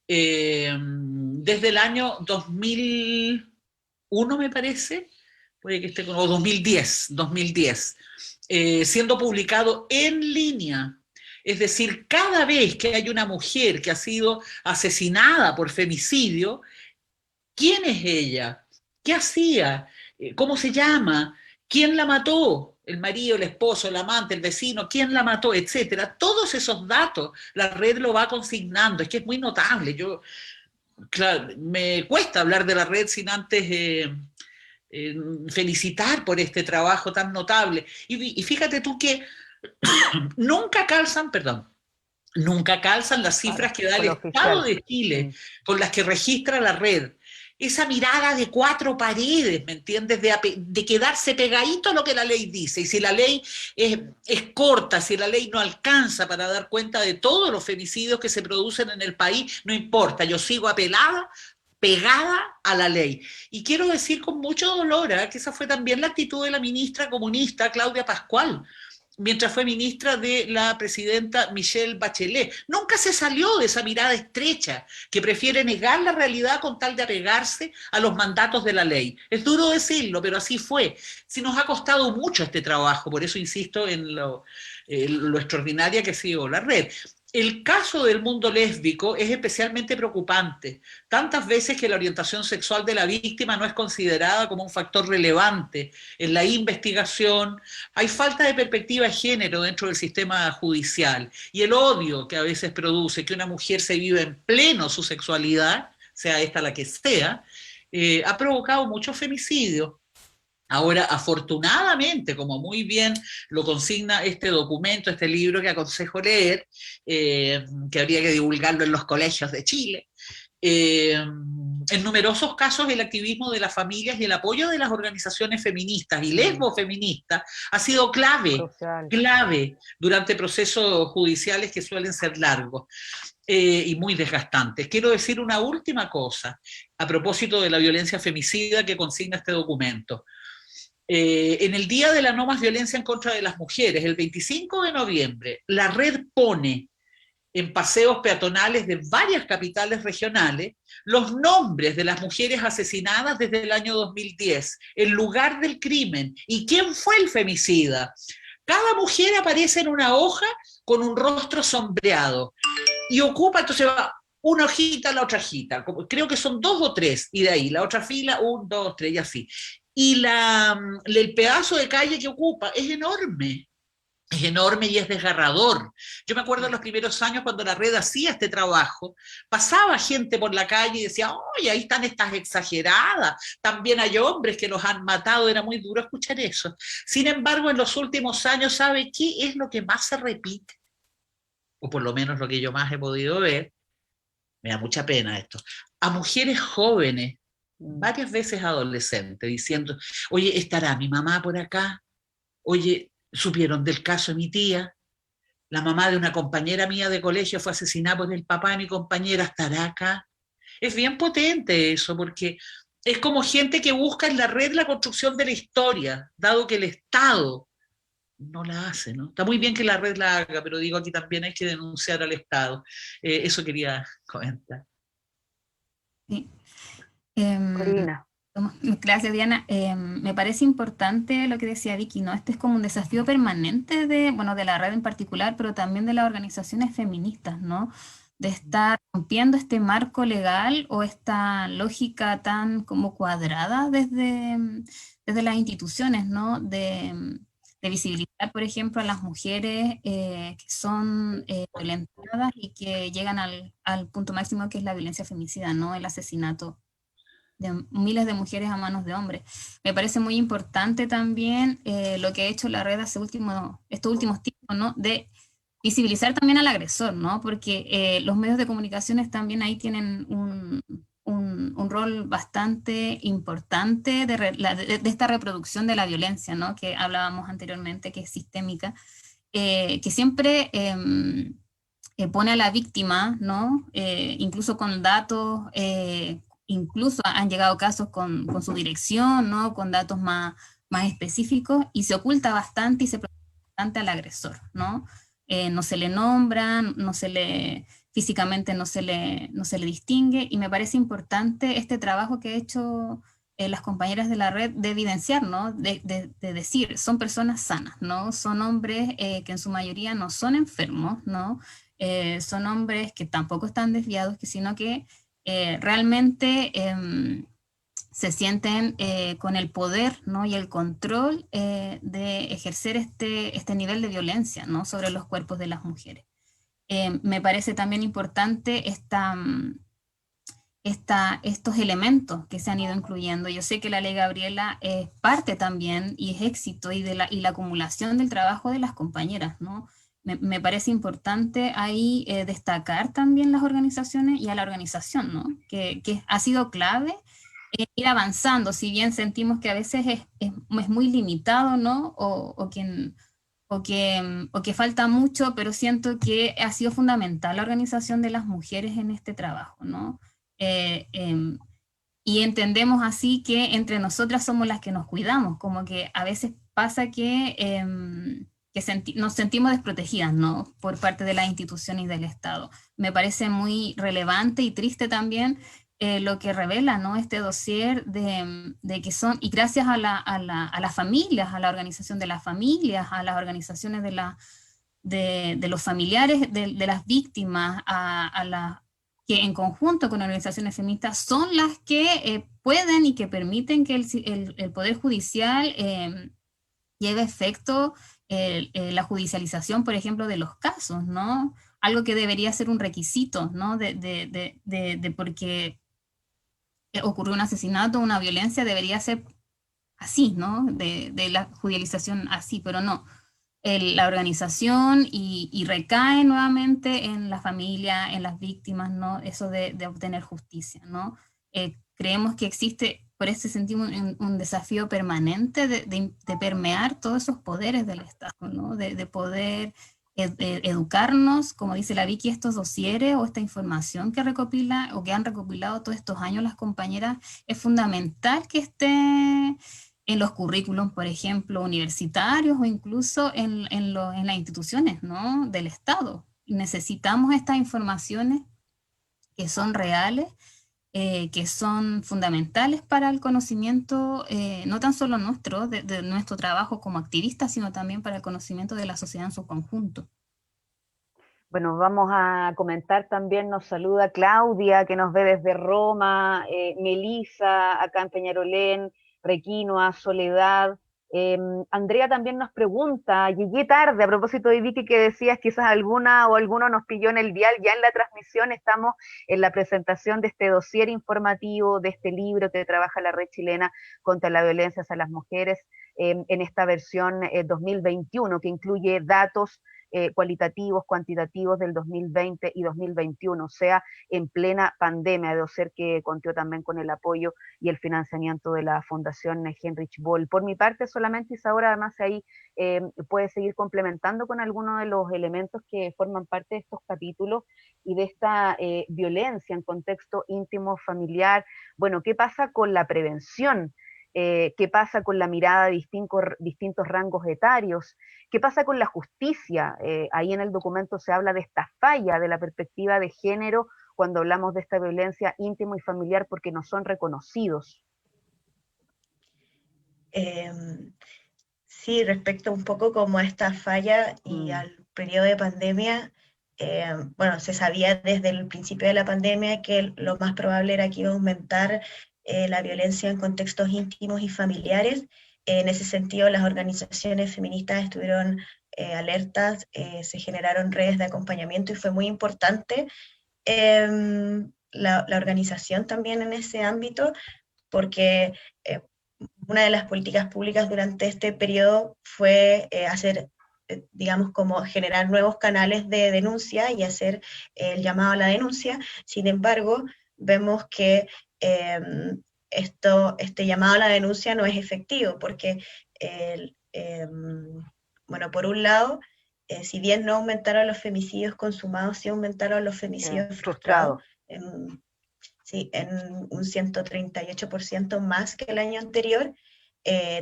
desde el año 2001, me parece, puede que esté con, o 2010, siendo publicado en línea. Es decir, cada vez que hay una mujer que ha sido asesinada por femicidio, ¿quién es ella? ¿Qué hacía? ¿Cómo se llama? ¿Quién la mató? El marido, el esposo, el amante, el vecino, quién la mató, etcétera. Todos esos datos la red lo va consignando. Es que es muy notable. Claro, me cuesta hablar de la red sin antes felicitar por este trabajo tan notable. Y fíjate tú que nunca calzan las cifras que da el Estado de Chile con las que registra la red. Esa mirada de 4 paredes, ¿me entiendes? De quedarse pegadito a lo que la ley dice. Y si la ley es corta, si la ley no alcanza para dar cuenta de todos los femicidios que se producen en el país, no importa, yo sigo pegada a la ley. Y quiero decir con mucho dolor que esa fue también la actitud de la ministra comunista Claudia Pascual, mientras fue ministra de la presidenta Michelle Bachelet. Nunca se salió de esa mirada estrecha que prefiere negar la realidad con tal de apegarse a los mandatos de la ley. Es duro decirlo, pero así fue. Sí, nos ha costado mucho este trabajo, por eso insisto en lo extraordinaria que ha sido la red. El caso del mundo lésbico es especialmente preocupante, tantas veces que la orientación sexual de la víctima no es considerada como un factor relevante en la investigación, hay falta de perspectiva de género dentro del sistema judicial, y el odio que a veces produce que una mujer se vive en pleno su sexualidad, sea esta la que sea, ha provocado muchos femicidios. Ahora, afortunadamente, como muy bien lo consigna este documento, este libro que aconsejo leer, que habría que divulgarlo en los colegios de Chile, en numerosos casos el activismo de las familias y el apoyo de las organizaciones feministas y lesbofeministas ha sido clave durante procesos judiciales que suelen ser largos. Y muy desgastantes. Quiero decir una última cosa a propósito de la violencia femicida que consigna este documento. En el Día de la No Más Violencia en contra de las Mujeres, el 25 de noviembre, la red pone en paseos peatonales de varias capitales regionales los nombres de las mujeres asesinadas desde el año 2010, el lugar del crimen y quién fue el femicida. Cada mujer aparece en una hoja con un rostro sombreado y ocupa, entonces va una hojita, la otra hojita, creo que son 2 o 3, y de ahí la otra fila, 1, 2, 3 y así. Y el pedazo de calle que ocupa es enorme y es desgarrador. Yo me acuerdo en los primeros años cuando la red hacía este trabajo, pasaba gente por la calle y decía, oye, ahí están estas exageradas, también hay hombres que los han matado, era muy duro escuchar eso. Sin embargo, en los últimos años, ¿sabe qué es lo que más se repite? O por lo menos lo que yo más he podido ver, me da mucha pena esto, a mujeres jóvenes, varias veces adolescentes, diciendo, oye, ¿estará mi mamá por acá? Oye, ¿supieron del caso de mi tía? La mamá de una compañera mía de colegio fue asesinada por el papá de mi compañera, ¿estará acá? Es bien potente eso, porque es como gente que busca en la red la construcción de la historia, dado que el Estado no la hace, ¿no? Está muy bien que la red la haga, pero digo, aquí también hay que denunciar al Estado. Eso quería comentar. Sí. Corina. Gracias, Diana. Me parece importante lo que decía Vicky, ¿no? Este es como un desafío permanente bueno, de la red en particular, pero también de las organizaciones feministas, ¿no? De estar rompiendo este marco legal o esta lógica tan como cuadrada desde las instituciones, ¿no? De visibilizar, por ejemplo, a las mujeres que son violentadas y que llegan al punto máximo que es la violencia femicida, ¿no? El asesinato de miles de mujeres a manos de hombres. Me parece muy importante también lo que ha hecho la red estos últimos tiempos, ¿no? De visibilizar también al agresor, ¿no? Porque los medios de comunicaciones también ahí tienen un rol bastante importante de esta reproducción de la violencia, ¿no? Que hablábamos anteriormente, que es sistémica, que siempre pone a la víctima, ¿no? Incluso con datos, incluso han llegado casos con su dirección, ¿no? Con datos más específicos, y se oculta bastante y se protege bastante al agresor, ¿no? No se le nombra, físicamente no se le distingue, y me parece importante este trabajo que ha hecho las compañeras de la red de evidenciar, ¿no? De decir, son personas sanas, ¿no? Son hombres que en su mayoría no son enfermos, ¿no? Son hombres que tampoco están desviados, sino que realmente se sienten con el poder, ¿no? Y el control de ejercer este nivel de violencia, ¿no? Sobre los cuerpos de las mujeres. Me parece también importante estos elementos que se han ido incluyendo. Yo sé que la ley Gabriela es parte también y es éxito y la acumulación del trabajo de las compañeras, ¿no? Me parece importante ahí destacar también las organizaciones y a la organización, ¿no? Que ha sido clave ir avanzando, si bien sentimos que a veces es muy limitado, ¿no? O que falta mucho, pero siento que ha sido fundamental la organización de las mujeres en este trabajo, ¿no? Y entendemos así que entre nosotras somos las que nos cuidamos, como que a veces pasa que nos sentimos desprotegidas, ¿no? Por parte de las instituciones y del Estado. Me parece muy relevante y triste también lo que revela, ¿no? Este dossier de que son, y gracias a las familias, a la organización de las familias, a las organizaciones de los familiares de las víctimas, que en conjunto con organizaciones feministas son las que pueden y que permiten que el Poder Judicial lleve a efecto la judicialización, por ejemplo, de los casos, ¿no? Algo que debería ser un requisito, ¿no? De porque ocurrió un asesinato, una violencia, debería ser así, ¿no? De la judicialización así, pero no. La organización y recae nuevamente en la familia, en las víctimas, ¿no? Eso de obtener justicia, ¿no? Creemos que existe, por eso sentimos un desafío permanente de permear todos esos poderes del Estado, ¿no? De poder educarnos, como dice la Vicky, estos dosieres o esta información que recopila o que han recopilado todos estos años las compañeras, es fundamental que esté en los currículums, por ejemplo, universitarios o incluso en las instituciones, ¿no? Del Estado, necesitamos estas informaciones que son reales, que son fundamentales para el conocimiento, no tan solo nuestro, de nuestro trabajo como activistas, sino también para el conocimiento de la sociedad en su conjunto. Bueno, vamos a comentar también, nos saluda Claudia, que nos ve desde Roma, Melisa, acá en Peñarolén, Requinoa, Soledad. Andrea también nos pregunta, llegué tarde, a propósito de Vicky que decías, quizás alguna o alguno nos pilló en el dial, ya en la transmisión estamos en la presentación de este dossier informativo, de este libro que trabaja la Red Chilena contra la Violencia hacia las Mujeres, en esta versión 2021, que incluye datos cualitativos, cuantitativos del 2020 y 2021, o sea, en plena pandemia, debo ser que contó también con el apoyo y el financiamiento de la Fundación Heinrich Böll. Por mi parte, solamente Isadora, además ahí puede seguir complementando con algunos de los elementos que forman parte de estos capítulos y de esta violencia en contexto íntimo, familiar. Bueno, ¿qué pasa con la prevención? ¿Qué pasa con la mirada de distintos rangos etarios? ¿Qué pasa con la justicia? Ahí en el documento se habla de esta falla de la perspectiva de género cuando hablamos de esta violencia íntima y familiar porque no son reconocidos. Sí, respecto un poco como a esta falla y al periodo de pandemia, bueno, se sabía desde el principio de la pandemia que lo más probable era que iba a aumentar la violencia en contextos íntimos y familiares. En ese sentido, las organizaciones feministas estuvieron alertas, se generaron redes de acompañamiento y fue muy importante la organización también en ese ámbito, porque una de las políticas públicas durante este periodo fue hacer, digamos, como generar nuevos canales de denuncia y hacer el llamado a la denuncia. Sin embargo, vemos que este llamado a la denuncia no es efectivo, porque, bueno, por un lado, si bien no aumentaron los femicidios consumados, sí aumentaron los femicidios frustrados. Sí, en un 138% más que el año anterior.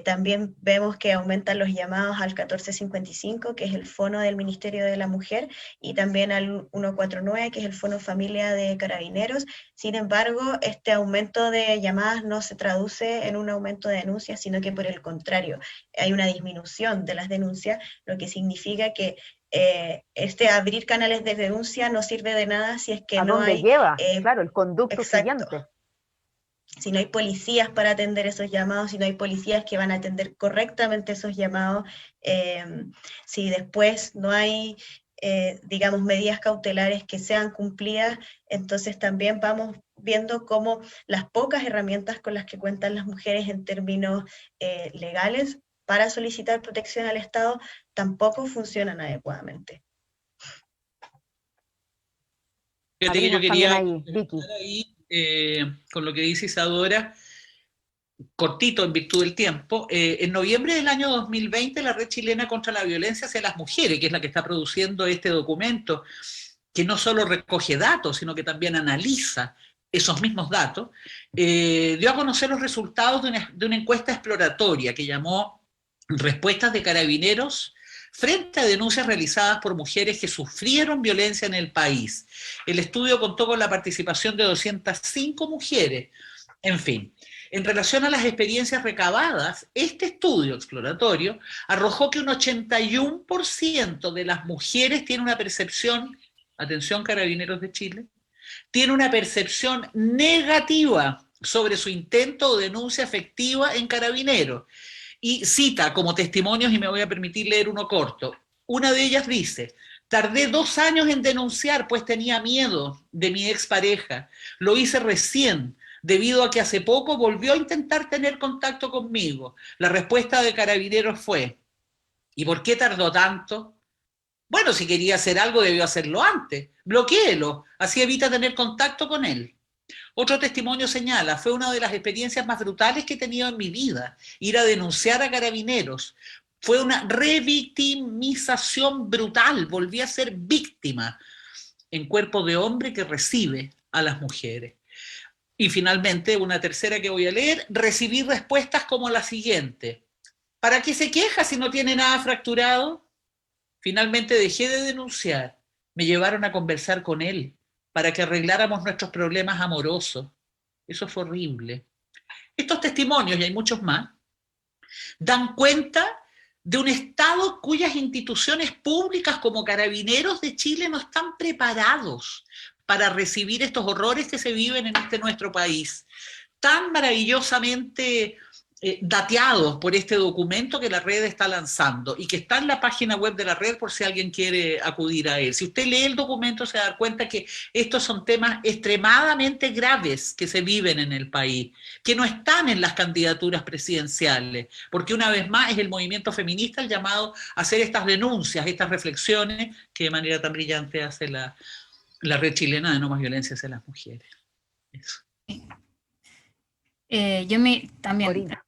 También vemos que aumentan los llamados al 1455, que es el fono del Ministerio de la Mujer, y también al 149, que es el fono familia de Carabineros. Sin embargo, este aumento de llamadas no se traduce en un aumento de denuncias, sino que por el contrario, hay una disminución de las denuncias, lo que significa que este abrir canales de denuncia no sirve de nada si es que ¿A no dónde hay... lleva? Claro, el conducto exacto. siguiente. Si no hay policías para atender esos llamados, si no hay policías que van a atender correctamente esos llamados, si después no hay, digamos, medidas cautelares que sean cumplidas, entonces también vamos viendo cómo las pocas herramientas con las que cuentan las mujeres en términos legales para solicitar protección al Estado tampoco funcionan adecuadamente. Fíjate que yo quería Vicky. ahí, con lo que dice Isadora, cortito en virtud del tiempo, en noviembre del año 2020 la Red Chilena contra la Violencia hacia las Mujeres, que es la que está produciendo este documento, que no solo recoge datos, sino que también analiza esos mismos datos, dio a conocer los resultados de una encuesta exploratoria que llamó Respuestas de Carabineros frente a denuncias realizadas por mujeres que sufrieron violencia en el país. El estudio contó con la participación de 205 mujeres. En fin, en relación a las experiencias recabadas, este estudio exploratorio arrojó que un 81% de las mujeres tiene una percepción, atención Carabineros de Chile, tiene una percepción negativa sobre su intento o denuncia efectiva en Carabineros. Y cita como testimonios, y me voy a permitir leer uno corto. Una de ellas dice: tardé 2 años en denunciar, pues tenía miedo de mi expareja. Lo hice recién, debido a que hace poco volvió a intentar tener contacto conmigo. La respuesta de Carabineros fue: ¿y por qué tardó tanto? Bueno, si quería hacer algo debió hacerlo antes. Bloquéelo, así evita tener contacto con él. Otro testimonio señala: fue una de las experiencias más brutales que he tenido en mi vida, ir a denunciar a Carabineros. Fue una revictimización brutal, volví a ser víctima en cuerpo de hombre que recibe a las mujeres. Y finalmente, una tercera que voy a leer: recibí respuestas como la siguiente: ¿para qué se queja si no tiene nada fracturado? Finalmente dejé de denunciar me llevaron a conversar con él para que arregláramos nuestros problemas amorosos. Eso fue horrible. Estos testimonios, y hay muchos más, dan cuenta de un Estado cuyas instituciones públicas como Carabineros de Chile no están preparados para recibir estos horrores que se viven en este nuestro país, tan maravillosamente dateados por este documento que la red está lanzando y que está en la página web de la red por si alguien quiere acudir a él. Si usted lee el documento se va a dar cuenta que estos son temas extremadamente graves que se viven en el país, que no están en las candidaturas presidenciales, porque una vez más es el movimiento feminista el llamado a hacer estas denuncias, estas reflexiones que de manera tan brillante hace la red chilena de no más violencia hacia las mujeres. Eso. También, Corina.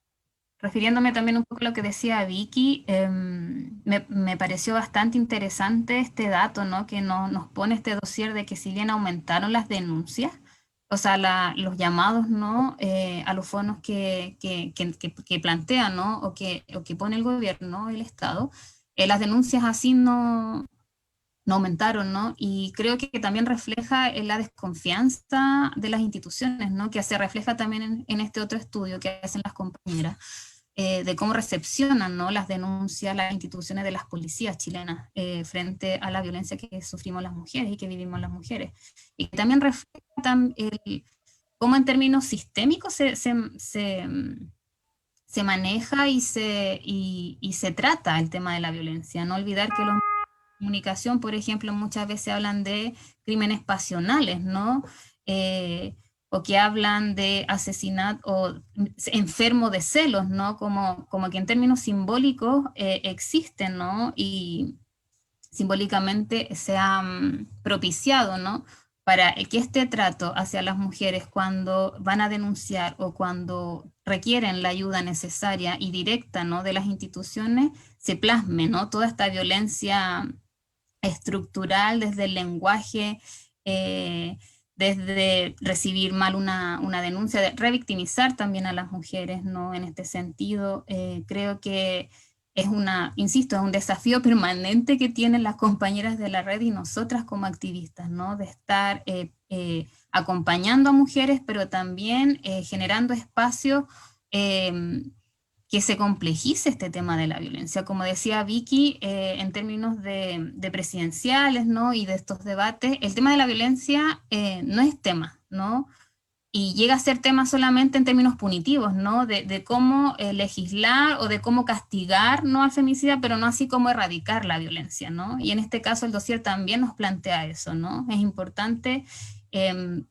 refiriéndome también un poco a lo que decía Vicky, me pareció bastante interesante este dato, ¿no? Que nos pone este dossier de que si bien aumentaron las denuncias, o sea, los llamados, ¿no? A los fondos que plantean, ¿no? O que pone el gobierno, el Estado, las denuncias así no aumentaron, ¿no? Y creo que también refleja la desconfianza de las instituciones, ¿no? Que se refleja también en este otro estudio que hacen las compañeras, de cómo recepcionan, ¿no? Las denuncias, las instituciones de las policías chilenas frente a la violencia que sufrimos las mujeres y que vivimos las mujeres. Y también refleja cómo en términos sistémicos se maneja y se trata el tema de la violencia. No olvidar que los comunicación, por ejemplo, muchas veces hablan de crímenes pasionales, ¿no? O que hablan de asesinato o enfermo de celos, ¿no? Como que en términos simbólicos existen, ¿no? Y simbólicamente se han propiciado, ¿no? Para que este trato hacia las mujeres cuando van a denunciar o cuando requieren la ayuda necesaria y directa, ¿no? De las instituciones, se plasme, ¿no? Toda esta violencia estructural desde el lenguaje, desde recibir mal una denuncia, de revictimizar también a las mujeres, ¿no? En este sentido, creo que insisto, es un desafío permanente que tienen las compañeras de la red y nosotras como activistas, ¿no? De estar acompañando a mujeres, pero también generando espacios que se complejice este tema de la violencia. Como decía Vicky, en términos de presidenciales, ¿no? Y de estos debates, el tema de la violencia no es tema, ¿no? Y llega a ser tema solamente en términos punitivos, ¿no? De cómo legislar o de cómo castigar, ¿no? Al femicida, pero no así como erradicar la violencia, ¿no? Y en este caso el dossier también nos plantea eso, ¿no? Es importante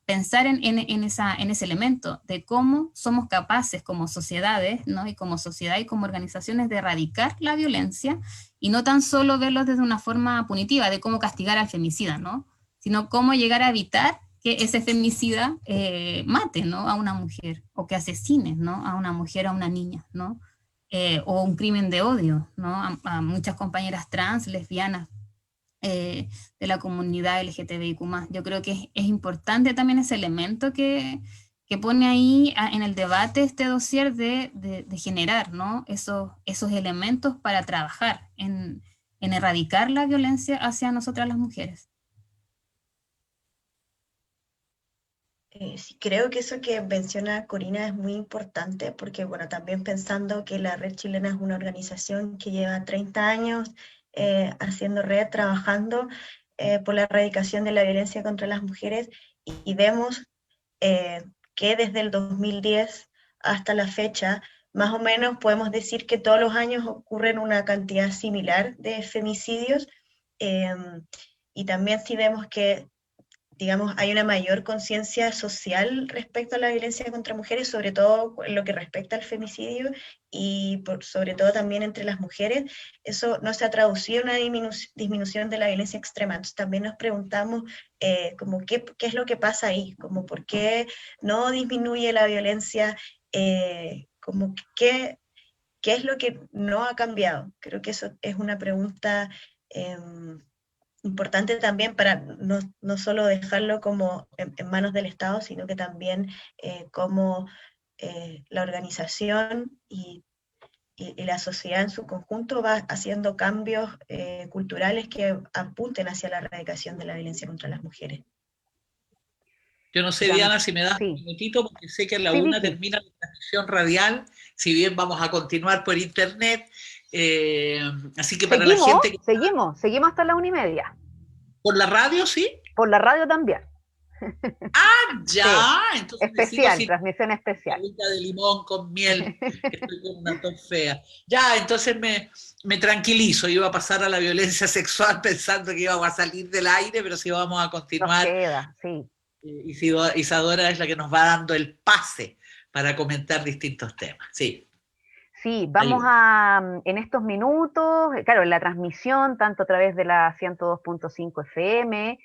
pensar en ese elemento de cómo somos capaces como sociedades, ¿no? Y como sociedad y como organizaciones de erradicar la violencia y no tan solo verlo desde una forma punitiva de cómo castigar al femicida, ¿no? Sino cómo llegar a evitar que ese femicida mate, ¿no? A una mujer o que asesine, ¿no? A una mujer, a una niña, ¿no? O un crimen de odio, ¿no? A muchas compañeras trans, lesbianas, de la comunidad LGTBIQ+. Yo creo que es importante también ese elemento que pone ahí en el debate este dossier de generar, ¿no? esos elementos para trabajar en erradicar la violencia hacia nosotras las mujeres. Sí, creo que eso que menciona Corina es muy importante porque, bueno, también pensando que la Red Chilena es una organización que lleva 30 años haciendo red, trabajando por la erradicación de la violencia contra las mujeres y vemos que desde el 2010 hasta la fecha, más o menos podemos decir que todos los años ocurren una cantidad similar de femicidios y también sí vemos que digamos, hay una mayor conciencia social respecto a la violencia contra mujeres, sobre todo en lo que respecta al femicidio y sobre todo también entre las mujeres. Eso no se ha traducido en una disminución de la violencia extrema. Entonces también nos preguntamos como qué es lo que pasa ahí, como por qué no disminuye la violencia, como qué es lo que no ha cambiado. Creo que eso es una pregunta importante también para no solo dejarlo como en manos del Estado, sino que también como la organización y y la sociedad en su conjunto va haciendo cambios culturales que apunten hacia la erradicación de la violencia contra las mujeres. Yo no sé, Diana, si me das un minutito, porque sé que a la una termina la transmisión radial, si bien vamos a continuar por internet. Así que para la gente que... Seguimos hasta la 1:30. ¿Por la radio, sí? Por la radio también. Ah, ya. Sí. Entonces especial, transmisión especial. De limón con miel, que estoy con una tos fea. Ya, entonces me tranquilizo. Iba a pasar a la violencia sexual pensando que íbamos a salir del aire, pero si vamos a continuar. Nos queda, sí. Isadora es la que nos va dando el pase para comentar distintos temas. Sí. Sí, vamos en estos minutos, claro, en la transmisión, tanto a través de la 102.5 FM,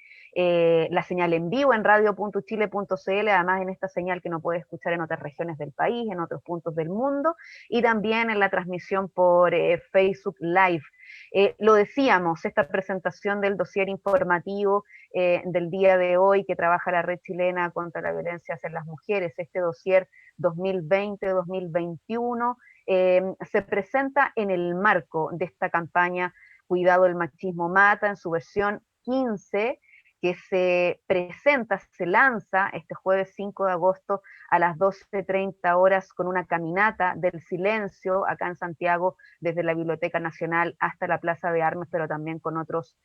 la señal en vivo en radio.chile.cl, además en esta señal que no puede escuchar en otras regiones del país, en otros puntos del mundo, y también en la transmisión por Facebook Live. Lo decíamos, esta presentación del dossier informativo del día de hoy que trabaja la Red Chilena contra la Violencia hacia las Mujeres, este dossier 2020-2021, se presenta en el marco de esta campaña Cuidado, el machismo mata, en su versión 15, que se presenta, se lanza este jueves 5 de agosto a las 12:30 horas con una caminata del silencio acá en Santiago, desde la Biblioteca Nacional hasta la Plaza de Armas, pero también con otros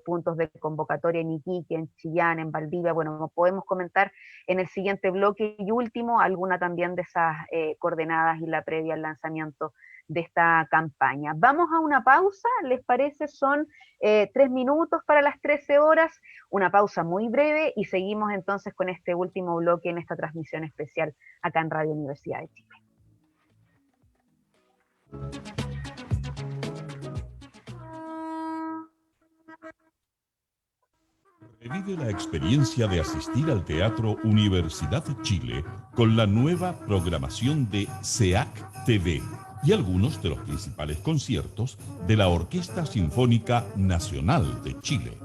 puntos de convocatoria en Iquique, en Chillán, en Valdivia. Bueno, podemos comentar en el siguiente bloque y último alguna también de esas coordenadas y la previa al lanzamiento de esta campaña. Vamos a una pausa, ¿les parece? Son 3 minutos para las 13 horas, una pausa muy breve y seguimos entonces con este último bloque en esta transmisión especial acá en Radio Universidad de Chile. Revive la experiencia de asistir al Teatro Universidad de Chile con la nueva programación de SEAC TV y algunos de los principales conciertos de la Orquesta Sinfónica Nacional de Chile.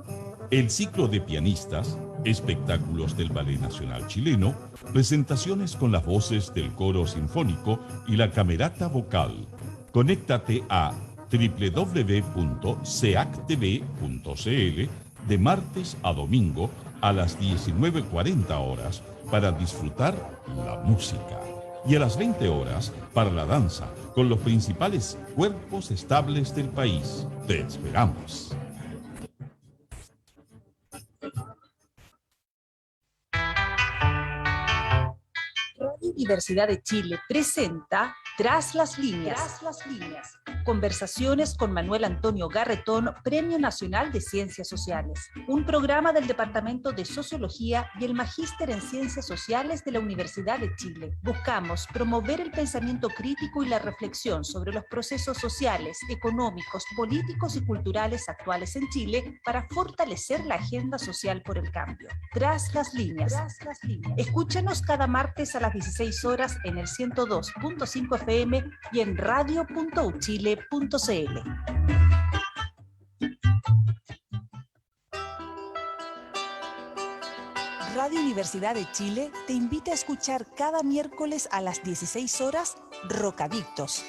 El ciclo de pianistas, espectáculos del Ballet Nacional Chileno, presentaciones con las voces del Coro Sinfónico y la Camerata Vocal. Conéctate a www.seactv.cl de martes a domingo a las 19:40 horas para disfrutar la música. Y a las 20 horas para la danza con los principales cuerpos estables del país. Te esperamos. Radio Universidad de Chile presenta Tras las líneas. Conversaciones con Manuel Antonio Garretón, Premio Nacional de Ciencias Sociales. Un programa del Departamento de Sociología y el Magíster en Ciencias Sociales de la Universidad de Chile. Buscamos promover el pensamiento crítico y la reflexión sobre los procesos sociales, económicos, políticos y culturales actuales en Chile para fortalecer la agenda social por el cambio. Tras las líneas. Escúchanos cada martes a las 16 horas en el 102.5 FM y en radio.uchile.cl. Radio Universidad de Chile te invita a escuchar cada miércoles a las 16 horas Rocadictos.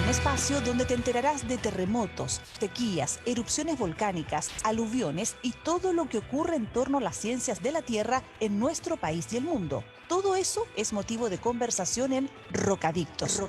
Un espacio donde te enterarás de terremotos, sequías, erupciones volcánicas, aluviones y todo lo que ocurre en torno a las ciencias de la Tierra en nuestro país y el mundo. Todo eso es motivo de conversación en Rocadictos.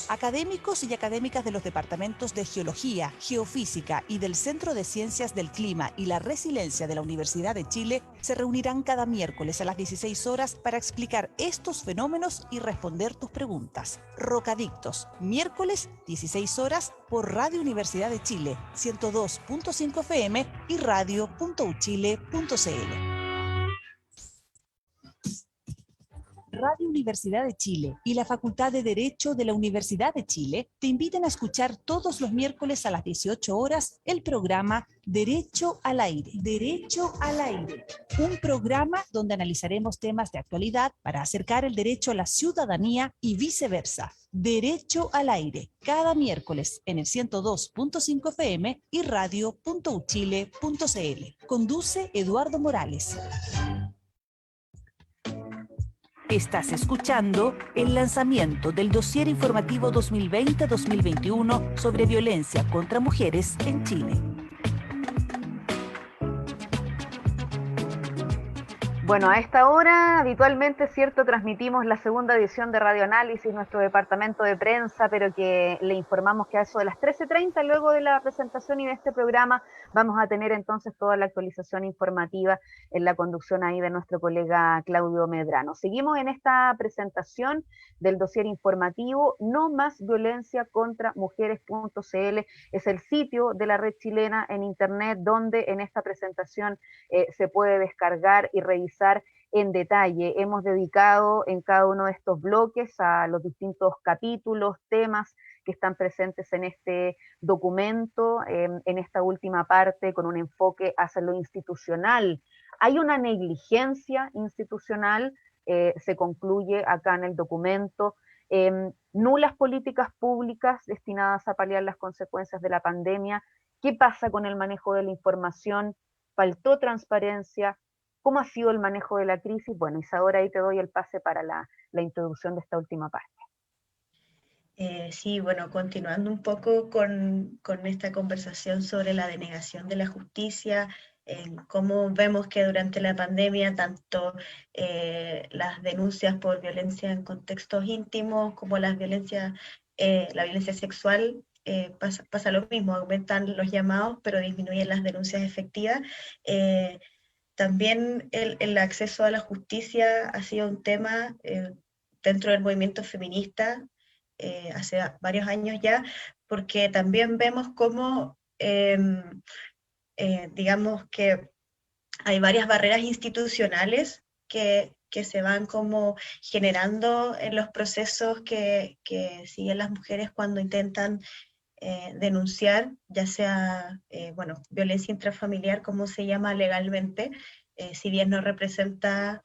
Académicos y académicas de los departamentos de Geología, Geofísica y del Centro de Ciencias del Clima y la Resiliencia de la Universidad de Chile se reunirán cada miércoles a las 16 horas para explicar estos fenómenos y responder tus preguntas. Rocadictos, miércoles 16 horas por Radio Universidad de Chile, 102.5 FM y radio.uchile.cl. Radio Universidad de Chile y la Facultad de Derecho de la Universidad de Chile te invitan a escuchar todos los miércoles a las 18 horas el programa Derecho al Aire. Un programa donde analizaremos temas de actualidad para acercar el derecho a la ciudadanía y viceversa. Derecho al Aire, cada miércoles en el 102.5 FM y radio.uchile.cl. Conduce Eduardo Morales. Estás escuchando el lanzamiento del dossier informativo 2020-2021 sobre violencia contra mujeres en Chile. Bueno, a esta hora habitualmente, cierto, transmitimos la segunda edición de Radio Análisis, nuestro departamento de prensa, pero que le informamos que a eso de las 13:30, luego de la presentación y de este programa, vamos a tener entonces toda la actualización informativa en la conducción ahí de nuestro colega Claudio Medrano. Seguimos en esta presentación del dossier informativo No Más Violencia contra Mujeres.cl, es el sitio de la red chilena en internet donde en esta presentación se puede descargar y revisar en detalle. Hemos dedicado en cada uno de estos bloques a los distintos capítulos, temas que están presentes en este documento, en esta última parte con un enfoque hacia lo institucional. Hay una negligencia institucional, se concluye acá en el documento, nulas políticas públicas destinadas a paliar las consecuencias de la pandemia. ¿Qué pasa con el manejo de la información? ¿Faltó transparencia? ¿Cómo ha sido el manejo de la crisis? Bueno, Isadora, ahí te doy el pase para la introducción de esta última parte. Sí, bueno, continuando un poco con esta conversación sobre la denegación de la justicia, cómo vemos que durante la pandemia tanto las denuncias por violencia en contextos íntimos como la violencia sexual, pasa lo mismo, aumentan los llamados pero disminuyen las denuncias efectivas. También el acceso a la justicia ha sido un tema dentro del movimiento feminista hace varios años ya, porque también vemos cómo, digamos que hay varias barreras institucionales que se van como generando en los procesos que siguen las mujeres cuando intentan denunciar, ya sea, violencia intrafamiliar, como se llama legalmente, si bien no representa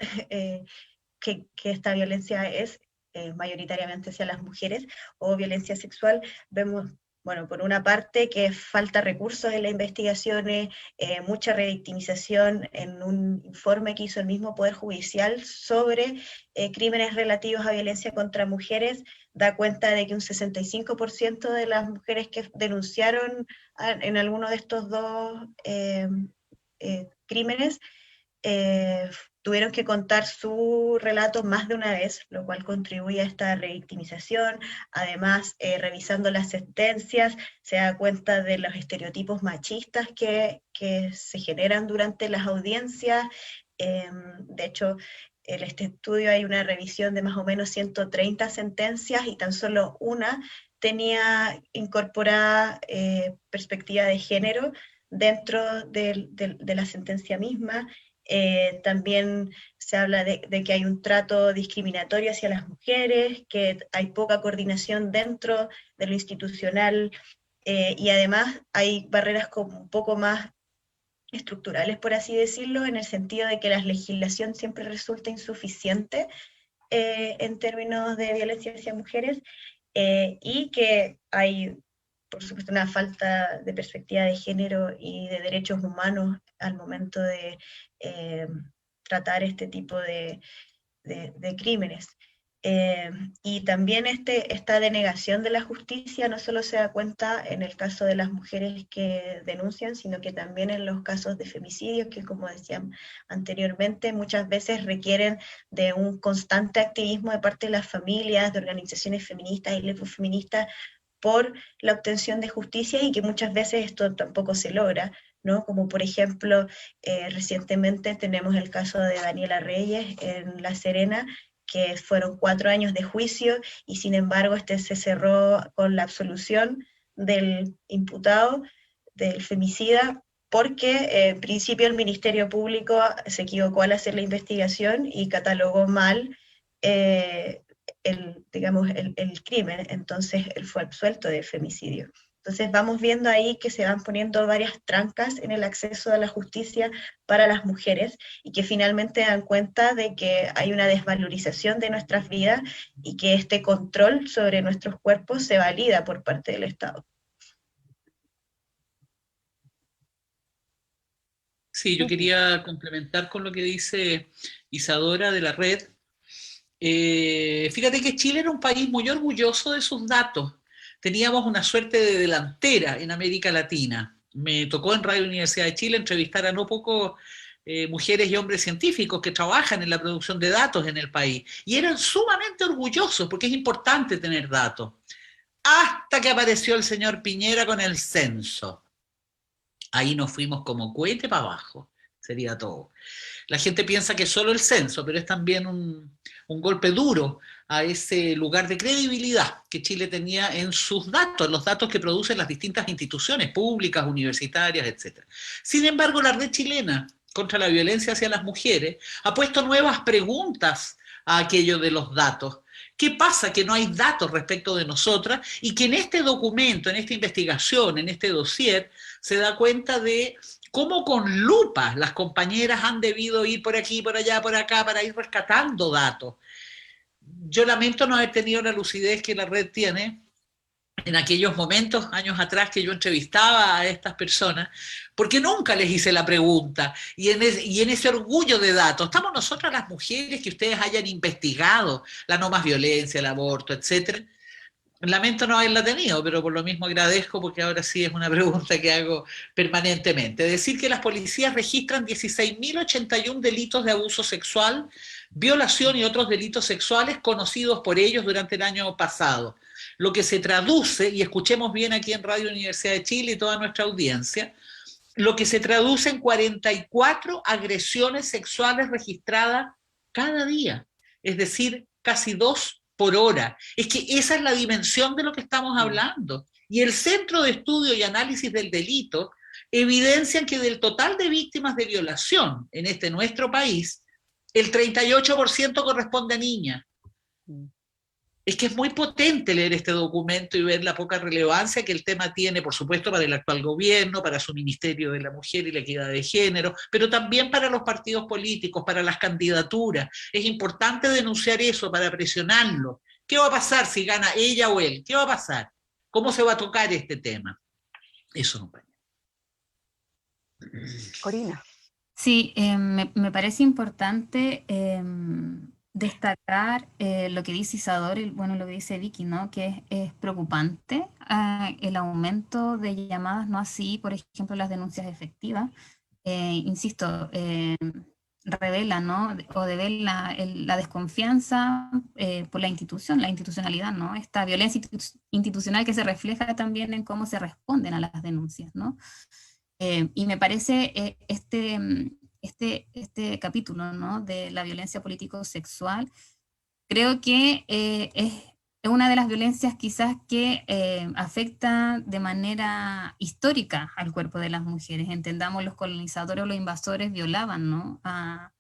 que esta violencia es mayoritariamente hacia las mujeres, o violencia sexual, vemos, bueno, por una parte que falta recursos en las investigaciones, mucha revictimización en un informe que hizo el mismo Poder Judicial sobre crímenes relativos a violencia contra mujeres, da cuenta de que un 65% de las mujeres que denunciaron en alguno de estos dos crímenes tuvieron que contar su relato más de una vez, lo cual contribuye a esta revictimización. Además, revisando las sentencias, se da cuenta de los estereotipos machistas que se generan durante las audiencias. De hecho, en este estudio hay una revisión de más o menos 130 sentencias y tan solo una tenía incorporada perspectiva de género dentro de la sentencia misma. También se habla de que hay un trato discriminatorio hacia las mujeres, que hay poca coordinación dentro de lo institucional, y además hay barreras como un poco más estructurales, por así decirlo, en el sentido de que la legislación siempre resulta insuficiente en términos de violencia hacia mujeres, y que hay, por supuesto, una falta de perspectiva de género y de derechos humanos al momento de tratar este tipo de crímenes. Y también esta denegación de la justicia no solo se da cuenta en el caso de las mujeres que denuncian, sino que también en los casos de femicidios, que como decía anteriormente, muchas veces requieren de un constante activismo de parte de las familias, de organizaciones feministas y lesbofeministas por la obtención de justicia, y que muchas veces esto tampoco se logra, ¿no? Como por ejemplo, recientemente tenemos el caso de Daniela Reyes en La Serena, que fueron 4 años de juicio y sin embargo se cerró con la absolución del imputado, del femicida, porque en principio el Ministerio Público se equivocó al hacer la investigación y catalogó mal el crimen, entonces él fue absuelto de femicidio. Entonces vamos viendo ahí que se van poniendo varias trancas en el acceso a la justicia para las mujeres y que finalmente dan cuenta de que hay una desvalorización de nuestras vidas y que este control sobre nuestros cuerpos se valida por parte del Estado. Sí, yo quería complementar con lo que dice Isadora de la Red, Fíjate que Chile era un país muy orgulloso de sus datos. Teníamos una suerte de delantera en América Latina. Me tocó en Radio Universidad de Chile entrevistar a no pocos mujeres y hombres científicos que trabajan en la producción de datos en el país. Y eran sumamente orgullosos porque es importante tener datos. Hasta que apareció el señor Piñera con el censo. Ahí nos fuimos como cohete para abajo. Sería todo. La gente piensa que es solo el censo, pero es también un golpe duro a ese lugar de credibilidad que Chile tenía en sus datos, los datos que producen las distintas instituciones públicas, universitarias, etc. Sin embargo, la red chilena contra la violencia hacia las mujeres ha puesto nuevas preguntas a aquello de los datos. ¿Qué pasa? Que no hay datos respecto de nosotras y que en este documento, en esta investigación, en este dossier, se da cuenta de cómo con lupa las compañeras han debido ir por aquí, por allá, por acá, para ir rescatando datos. Yo lamento no haber tenido la lucidez que la red tiene en aquellos momentos, años atrás, que yo entrevistaba a estas personas, porque nunca les hice la pregunta, y en ese orgullo de datos, estamos nosotras las mujeres que ustedes hayan investigado la no más violencia, el aborto, etcétera. Lamento no haberla tenido, pero por lo mismo agradezco porque ahora sí es una pregunta que hago permanentemente. Decir que las policías registran 16.081 delitos de abuso sexual, violación y otros delitos sexuales conocidos por ellos durante el año pasado. Lo que se traduce, y escuchemos bien aquí en Radio Universidad de Chile y toda nuestra audiencia, lo que se traduce en 44 agresiones sexuales registradas cada día, es decir, casi 2 por hora. Es que esa es la dimensión de lo que estamos hablando. Y el Centro de Estudio y Análisis del Delito evidencian que del total de víctimas de violación en nuestro país, el 38% corresponde a niñas. Es que es muy potente leer este documento y ver la poca relevancia que el tema tiene, por supuesto, para el actual gobierno, para su Ministerio de la Mujer y la Equidad de Género, pero también para los partidos políticos, para las candidaturas. Es importante denunciar eso para presionarlo. ¿Qué va a pasar si gana ella o él? ¿Qué va a pasar? ¿Cómo se va a tocar este tema? Eso no pasa. Corina. Sí, me parece importante destacar lo que dice Isadora y bueno, lo que dice Vicky, ¿no? Que es preocupante el aumento de llamadas, no así, por ejemplo, las denuncias efectivas. Insisto, revela, ¿no? O devela la desconfianza por la institucionalidad, ¿no? Esta violencia institucional que se refleja también en cómo se responden a las denuncias, ¿no? Y me parece este capítulo, ¿no? De la violencia político-sexual, creo que es una de las violencias quizás que afecta de manera histórica al cuerpo de las mujeres. Entendamos, los colonizadores o los invasores violaban, ¿no? a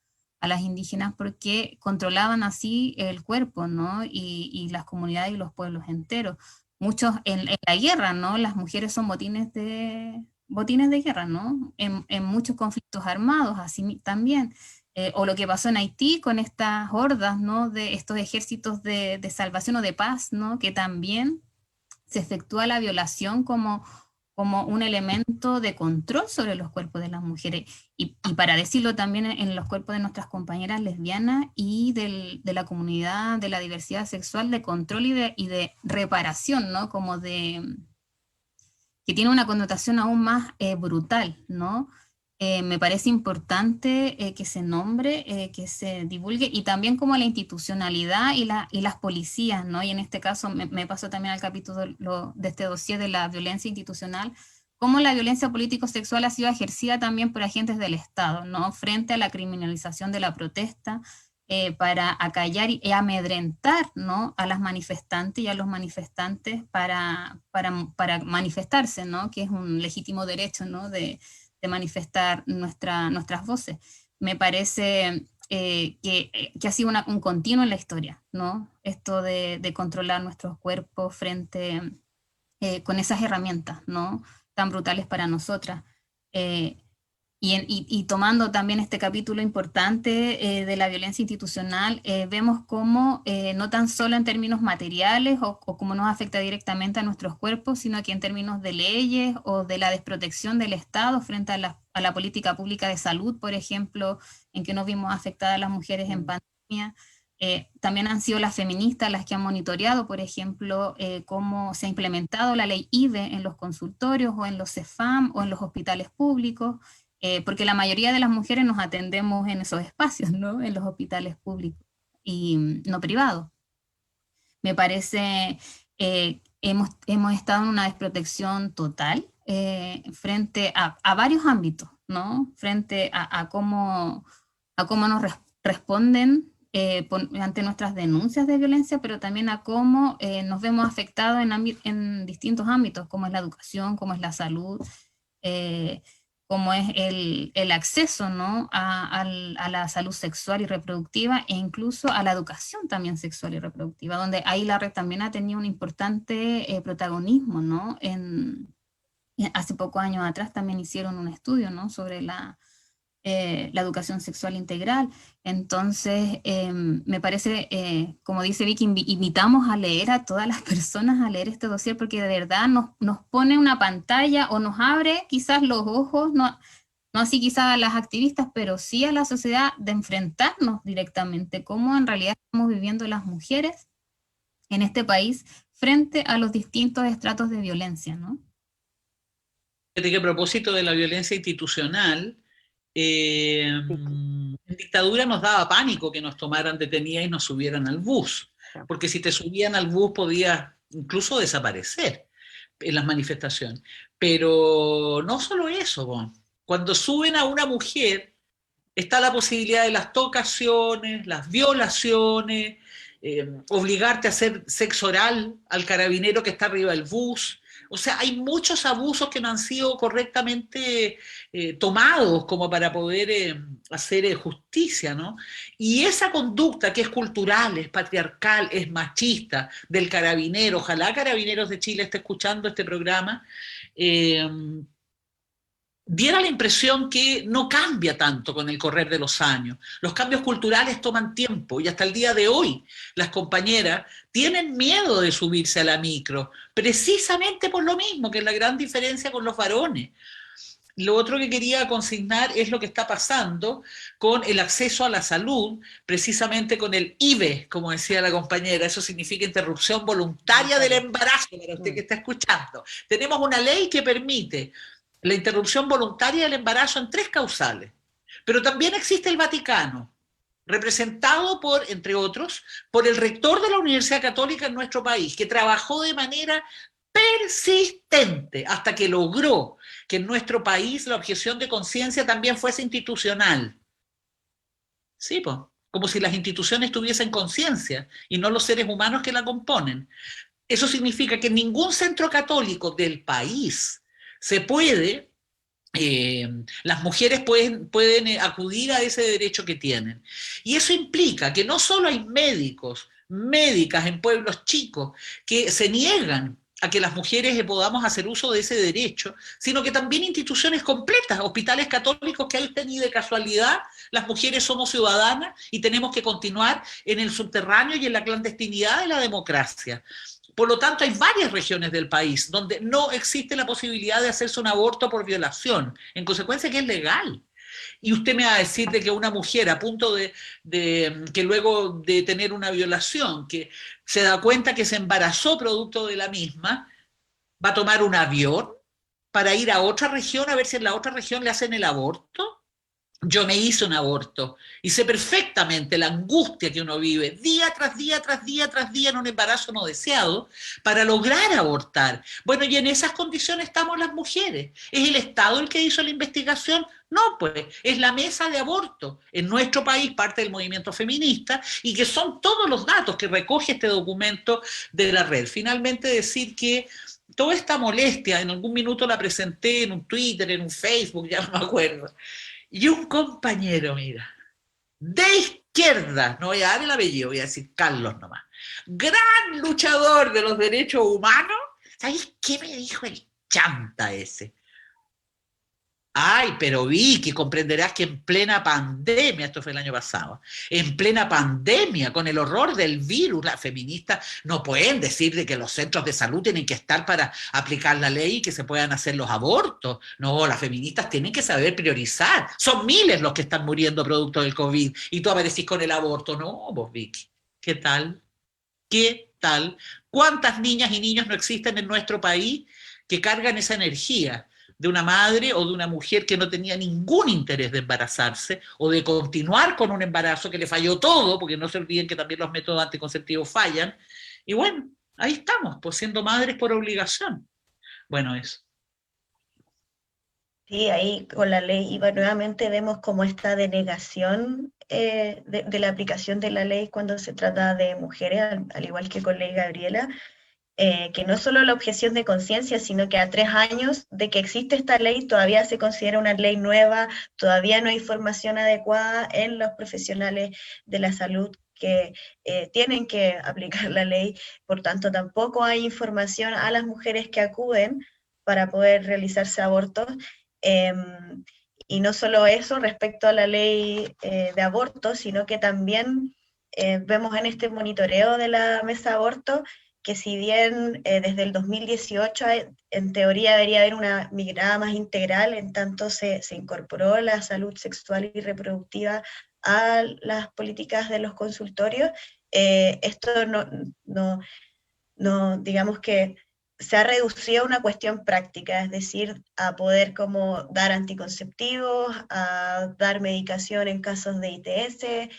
las indígenas porque controlaban así el cuerpo, ¿no? Y las comunidades y los pueblos enteros. Muchos en la guerra, ¿no? Las mujeres son botines de guerra, ¿no? En muchos conflictos armados, así también. O lo que pasó en Haití con estas hordas, ¿no? De estos ejércitos de salvación o de paz, ¿no? Que también se efectúa la violación como un elemento de control sobre los cuerpos de las mujeres. Y para decirlo también en los cuerpos de nuestras compañeras lesbianas y de la comunidad de la diversidad sexual, de control y de reparación, ¿no? Como que tiene una connotación aún más brutal, ¿no? Me parece importante que se nombre, que se divulgue, y también como la institucionalidad y las policías, ¿no? Y en este caso me paso también al capítulo de este dossier de la violencia institucional, cómo la violencia político-sexual ha sido ejercida también por agentes del Estado, ¿no? Frente a la criminalización de la protesta, para acallar y amedrentar, ¿no? A las manifestantes y a los manifestantes para manifestarse, ¿no? Que es un legítimo derecho, ¿no? de manifestar nuestras voces. Me parece que ha sido un continuo en la historia, ¿no? Esto de controlar nuestros cuerpos con esas herramientas, ¿no? Tan brutales para nosotras. Y tomando también este capítulo importante de la violencia institucional, vemos cómo no tan solo en términos materiales o cómo nos afecta directamente a nuestros cuerpos, sino que en términos de leyes o de la desprotección del Estado frente a la política pública de salud, por ejemplo, en que nos vimos afectadas las mujeres en pandemia, También han sido las feministas las que han monitoreado, por ejemplo, cómo se ha implementado la ley IVE en los consultorios o en los CEFAM o en los hospitales públicos, porque la mayoría de las mujeres nos atendemos en esos espacios, ¿no? En los hospitales públicos y no privados. Me parece, hemos estado en una desprotección total frente a varios ámbitos, ¿no? Frente a cómo nos responden ante nuestras denuncias de violencia, pero también a cómo nos vemos afectados en distintos ámbitos, como es la educación, como es la salud, como es el acceso, ¿no? a la salud sexual y reproductiva, e incluso a la educación también sexual y reproductiva, donde ahí la red también ha tenido un importante protagonismo, ¿no? Hace pocos años atrás también hicieron un estudio, ¿no? Sobre la educación sexual integral. Entonces, me parece, como dice Vicky, invitamos a leer a todas las personas a leer este dossier, porque de verdad nos pone una pantalla o nos abre quizás los ojos, no así quizás a las activistas, pero sí a la sociedad, de enfrentarnos directamente cómo en realidad estamos viviendo las mujeres en este país frente a los distintos estratos de violencia, ¿no? Fíjate que a propósito de la violencia institucional, en dictadura nos daba pánico que nos tomaran detenidas y nos subieran al bus, porque si te subían al bus podías incluso desaparecer en las manifestaciones. Pero no solo eso, cuando suben a una mujer está la posibilidad de las tocaciones, las violaciones, obligarte a hacer sexo oral al carabinero que está arriba del bus. O sea, hay muchos abusos que no han sido correctamente tomados como para poder hacer justicia, ¿no? Y esa conducta que es cultural, es patriarcal, es machista del carabinero, ojalá Carabineros de Chile esté escuchando este programa, diera la impresión que no cambia tanto con el correr de los años. Los cambios culturales toman tiempo y hasta el día de hoy las compañeras tienen miedo de subirse a la micro, precisamente por lo mismo, que es la gran diferencia con los varones. Lo otro que quería consignar es lo que está pasando con el acceso a la salud, precisamente con el IVE, como decía la compañera. Eso significa interrupción voluntaria del embarazo, para usted que está escuchando. Tenemos una ley que permite la interrupción voluntaria del embarazo en 3 causales. Pero también existe el Vaticano, representado por, entre otros, por el rector de la Universidad Católica en nuestro país, que trabajó de manera persistente hasta que logró que en nuestro país la objeción de conciencia también fuese institucional. Sí, pues, como si las instituciones tuviesen conciencia y no los seres humanos que la componen. Eso significa que en ningún centro católico del país se puede, las mujeres pueden acudir a ese derecho que tienen. Y eso implica que no solo hay médicos, médicas en pueblos chicos que se niegan a que las mujeres podamos hacer uso de ese derecho, sino que también instituciones completas, hospitales católicos que ahí ni de casualidad las mujeres somos ciudadanas y tenemos que continuar en el subterráneo y en la clandestinidad de la democracia. Por lo tanto, hay varias regiones del país donde no existe la posibilidad de hacerse un aborto por violación, en consecuencia que es legal. Y usted me va a decir de que una mujer a punto de que luego de tener una violación, que se da cuenta que se embarazó producto de la misma, va a tomar un avión para ir a otra región a ver si en la otra región le hacen el aborto. Yo me hice un aborto y sé perfectamente la angustia que uno vive día tras día, tras día, tras día en un embarazo no deseado para lograr abortar. Bueno, y en esas condiciones estamos las mujeres. ¿Es el Estado el que hizo la investigación? No, pues, es la mesa de aborto en nuestro país, parte del movimiento feminista, y que son todos los datos que recoge este documento de la red. Finalmente decir que toda esta molestia, en algún minuto la presenté en un Twitter, en un Facebook, ya no me acuerdo. Y un compañero, mira, de izquierda, no voy a dar el apellido, voy a decir Carlos nomás, gran luchador de los derechos humanos, ¿sabéis qué me dijo el chanta ese? Ay, pero Vicky, comprenderás que en plena pandemia, esto fue el año pasado, en plena pandemia, con el horror del virus, las feministas no pueden decir de que los centros de salud tienen que estar para aplicar la ley y que se puedan hacer los abortos. No, las feministas tienen que saber priorizar. Son miles los que están muriendo producto del COVID y tú aparecís con el aborto. No, vos, Vicky. ¿Qué tal? ¿Qué tal? ¿Cuántas niñas y niños no existen en nuestro país que cargan esa energía de una madre o de una mujer que no tenía ningún interés de embarazarse o de continuar con un embarazo que le falló todo, porque no se olviden que también los métodos anticonceptivos fallan? Y bueno, ahí estamos, pues siendo madres por obligación. Bueno, eso. Sí, ahí con la ley IVA nuevamente vemos como esta denegación de la aplicación de la ley cuando se trata de mujeres, al igual que con ley Gabriela, que no solo la objeción de conciencia, sino que a 3 años de que existe esta ley todavía se considera una ley nueva, todavía no hay formación adecuada en los profesionales de la salud que tienen que aplicar la ley, por tanto tampoco hay información a las mujeres que acuden para poder realizarse abortos. Y no solo eso respecto a la ley de aborto, sino que también vemos en este monitoreo de la mesa de aborto que si bien desde el 2018 en teoría debería haber una mirada más integral, en tanto se incorporó la salud sexual y reproductiva a las políticas de los consultorios, esto no, digamos que se ha reducido a una cuestión práctica, es decir, a poder como dar anticonceptivos, a dar medicación en casos de ITS,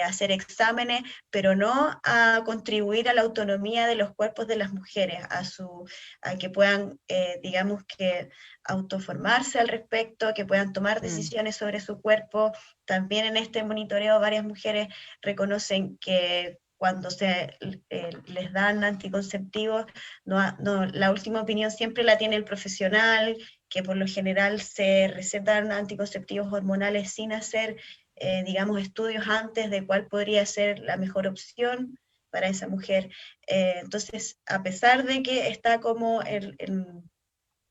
hacer exámenes, pero no a contribuir a la autonomía de los cuerpos de las mujeres, a que puedan, digamos que, autoformarse al respecto, que puedan tomar decisiones sobre su cuerpo. También en este monitoreo varias mujeres reconocen que cuando les dan anticonceptivos, la última opinión siempre la tiene el profesional, que por lo general se recetan anticonceptivos hormonales sin hacer, digamos, estudios antes de cuál podría ser la mejor opción para esa mujer. Entonces, a pesar de que está como en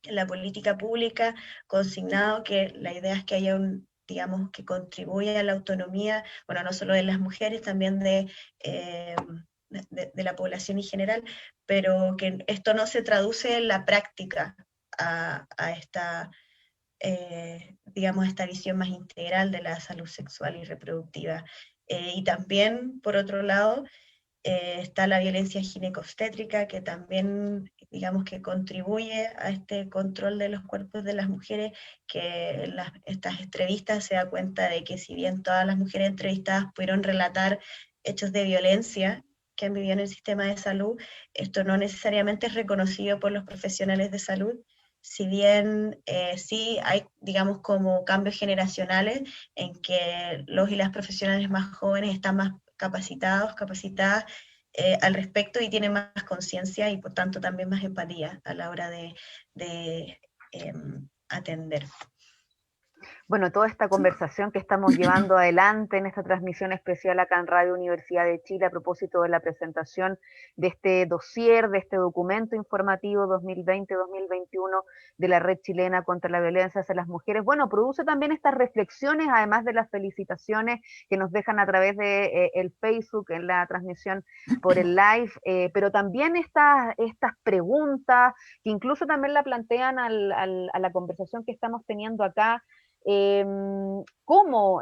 la política pública consignado que la idea es que haya digamos, que contribuye a la autonomía, bueno, no solo de las mujeres, también de la población en general, pero que esto no se traduce en la práctica a esta, digamos, esta visión más integral de la salud sexual y reproductiva. Y también, por otro lado, está la violencia ginecobstétrica, que también, digamos, que contribuye a este control de los cuerpos de las mujeres, que en estas entrevistas se da cuenta de que si bien todas las mujeres entrevistadas pudieron relatar hechos de violencia que han vivido en el sistema de salud, esto no necesariamente es reconocido por los profesionales de salud, si bien sí hay, digamos, como cambios generacionales en que los y las profesionales más jóvenes están más capacitadas al respecto y tienen más conciencia y por tanto también más empatía a la hora de atender. Bueno, toda esta conversación que estamos llevando adelante en esta transmisión especial acá en Radio Universidad de Chile a propósito de la presentación de este dossier, de este documento informativo 2020-2021 de la Red Chilena contra la Violencia hacia las Mujeres, bueno, produce también estas reflexiones, además de las felicitaciones que nos dejan a través de el Facebook, en la transmisión por el live, pero también estas preguntas que incluso también la plantean a la conversación que estamos teniendo acá. ¿Cómo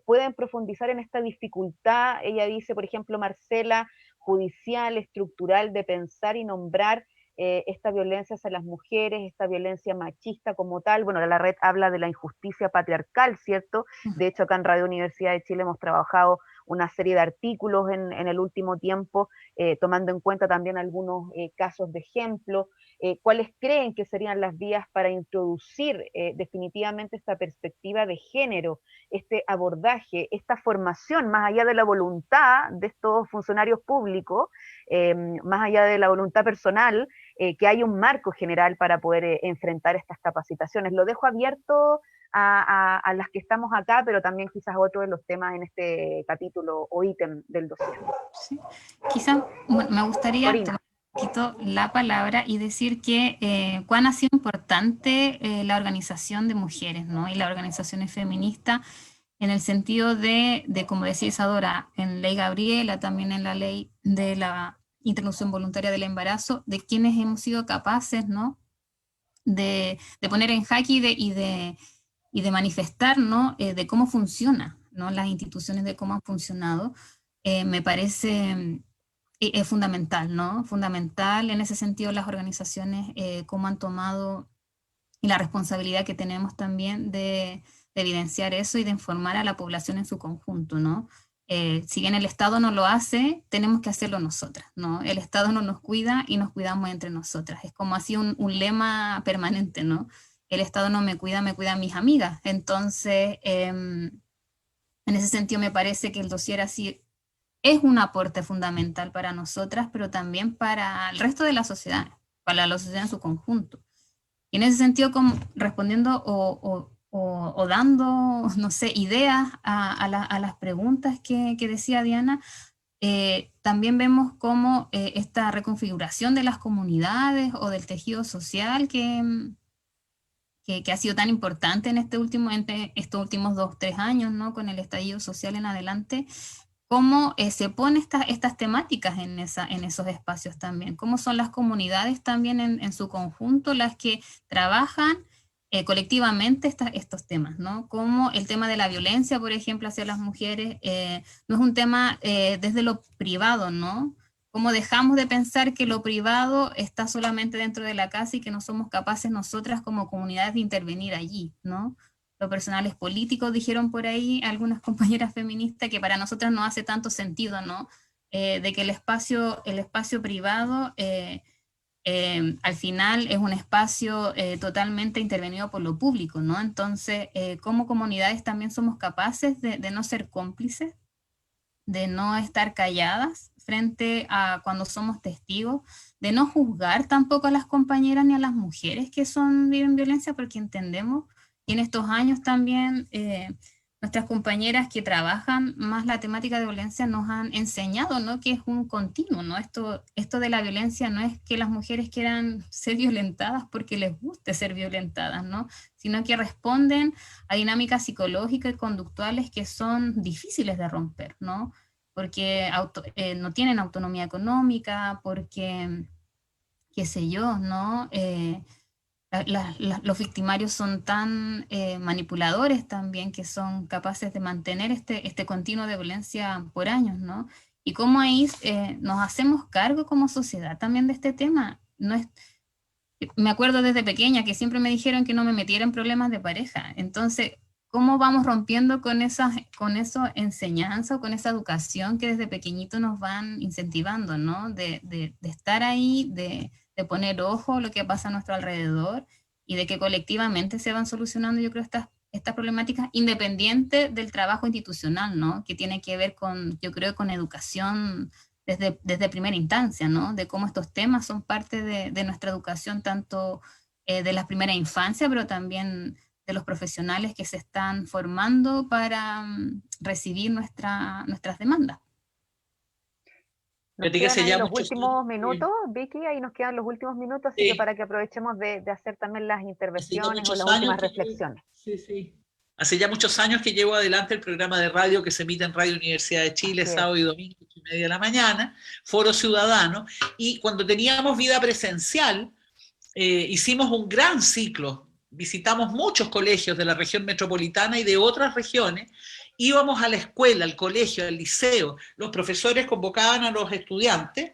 pueden profundizar en esta dificultad? Ella dice, por ejemplo, Marcela, judicial, estructural, de pensar y nombrar esta violencia hacia las mujeres, esta violencia machista como tal. Bueno, la red habla de la injusticia patriarcal, ¿cierto? De hecho, acá en Radio Universidad de Chile hemos trabajado una serie de artículos en el último tiempo, tomando en cuenta también algunos casos de ejemplo. ¿Cuáles creen que serían las vías para introducir definitivamente esta perspectiva de género, este abordaje, esta formación, más allá de la voluntad de estos funcionarios públicos, más allá de la voluntad personal, que hay un marco general para poder enfrentar estas capacitaciones? Lo dejo abierto a las que estamos acá, pero también quizás otros de los temas en este capítulo o ítem del dossier. Sí. Quizás me gustaría Corina. tomar un poquito la palabra y decir que cuán ha sido importante la organización de mujeres, ¿no? Y las organizaciones feministas en el sentido de, como decía Isadora, en Ley Gabriela, también en la ley de la interrupción voluntaria del embarazo, de quienes hemos sido capaces, ¿no? de poner en jaque y de manifestar, ¿no? De cómo funciona, ¿no? Las instituciones, de cómo han funcionado, me parece es fundamental, ¿no? Fundamental en ese sentido las organizaciones, cómo han tomado y la responsabilidad que tenemos también de evidenciar eso y de informar a la población en su conjunto, ¿no? Si bien el Estado no lo hace, tenemos que hacerlo nosotras, ¿no? El Estado no nos cuida y nos cuidamos entre nosotras. Es como así un lema permanente, ¿no? El Estado no me cuida a mis amigas. Entonces, en ese sentido me parece que el dossier así es un aporte fundamental para nosotras, pero también para el resto de la sociedad, para la sociedad en su conjunto. Y en ese sentido, como respondiendo o dando, no sé, ideas a las preguntas que decía Diana, también vemos cómo esta reconfiguración de las comunidades o del tejido social que ha sido tan importante en estos últimos 2-3 años, ¿no? Con el estallido social en adelante, cómo se ponen estas temáticas en esos espacios también, cómo son las comunidades también en su conjunto las que trabajan colectivamente estos temas, ¿no? Como el tema de la violencia, por ejemplo, hacia las mujeres, no es un tema desde lo privado, ¿no? Cómo dejamos de pensar que lo privado está solamente dentro de la casa y que no somos capaces nosotras como comunidades de intervenir allí, ¿no? Los personales políticos, dijeron por ahí algunas compañeras feministas, que para nosotras no hace tanto sentido, ¿no? De que el espacio privado al final es un espacio totalmente intervenido por lo público, ¿no? Entonces, como comunidades también somos capaces de no ser cómplices, de no estar calladas frente a cuando somos testigos, de no juzgar tampoco a las compañeras ni a las mujeres que viven violencia, porque entendemos. Y en estos años también nuestras compañeras que trabajan más la temática de violencia nos han enseñado, ¿no? Que es un continuo, ¿no? Esto de la violencia no es que las mujeres quieran ser violentadas porque les guste ser violentadas, ¿no? Sino que responden a dinámicas psicológicas y conductuales que son difíciles de romper, ¿no? Porque no tienen autonomía económica, porque, qué sé yo, ¿no? Los victimarios son tan manipuladores también, que son capaces de mantener este continuo de violencia por años, ¿no? Y cómo ahí nos hacemos cargo como sociedad también de este tema. Me acuerdo desde pequeña que siempre me dijeron que no me metiera en problemas de pareja. Entonces, ¿cómo vamos rompiendo con esa enseñanza o con esa educación que desde pequeñito nos van incentivando, ¿no? De estar ahí, de poner ojo a lo que pasa a nuestro alrededor y de que colectivamente se van solucionando, yo creo, estas problemáticas, independiente del trabajo institucional, ¿no? Que tiene que ver con educación desde primera instancia, ¿no? De cómo estos temas son parte de nuestra educación, tanto de la primera infancia, pero también de los profesionales que se están formando para recibir nuestras demandas. Nos quedan ahí los últimos minutos, Vicky, ahí nos quedan los últimos minutos, así que para que aprovechemos de hacer también las intervenciones o las últimas reflexiones. Sí. Hace ya muchos años que llevo adelante el programa de radio que se emite en Radio Universidad de Chile, sábado y domingo, 8:30 de la mañana, Foro Ciudadano, y cuando teníamos vida presencial, hicimos un gran ciclo, visitamos muchos colegios de la región metropolitana y de otras regiones. Íbamos a la escuela, al colegio, al liceo, los profesores convocaban a los estudiantes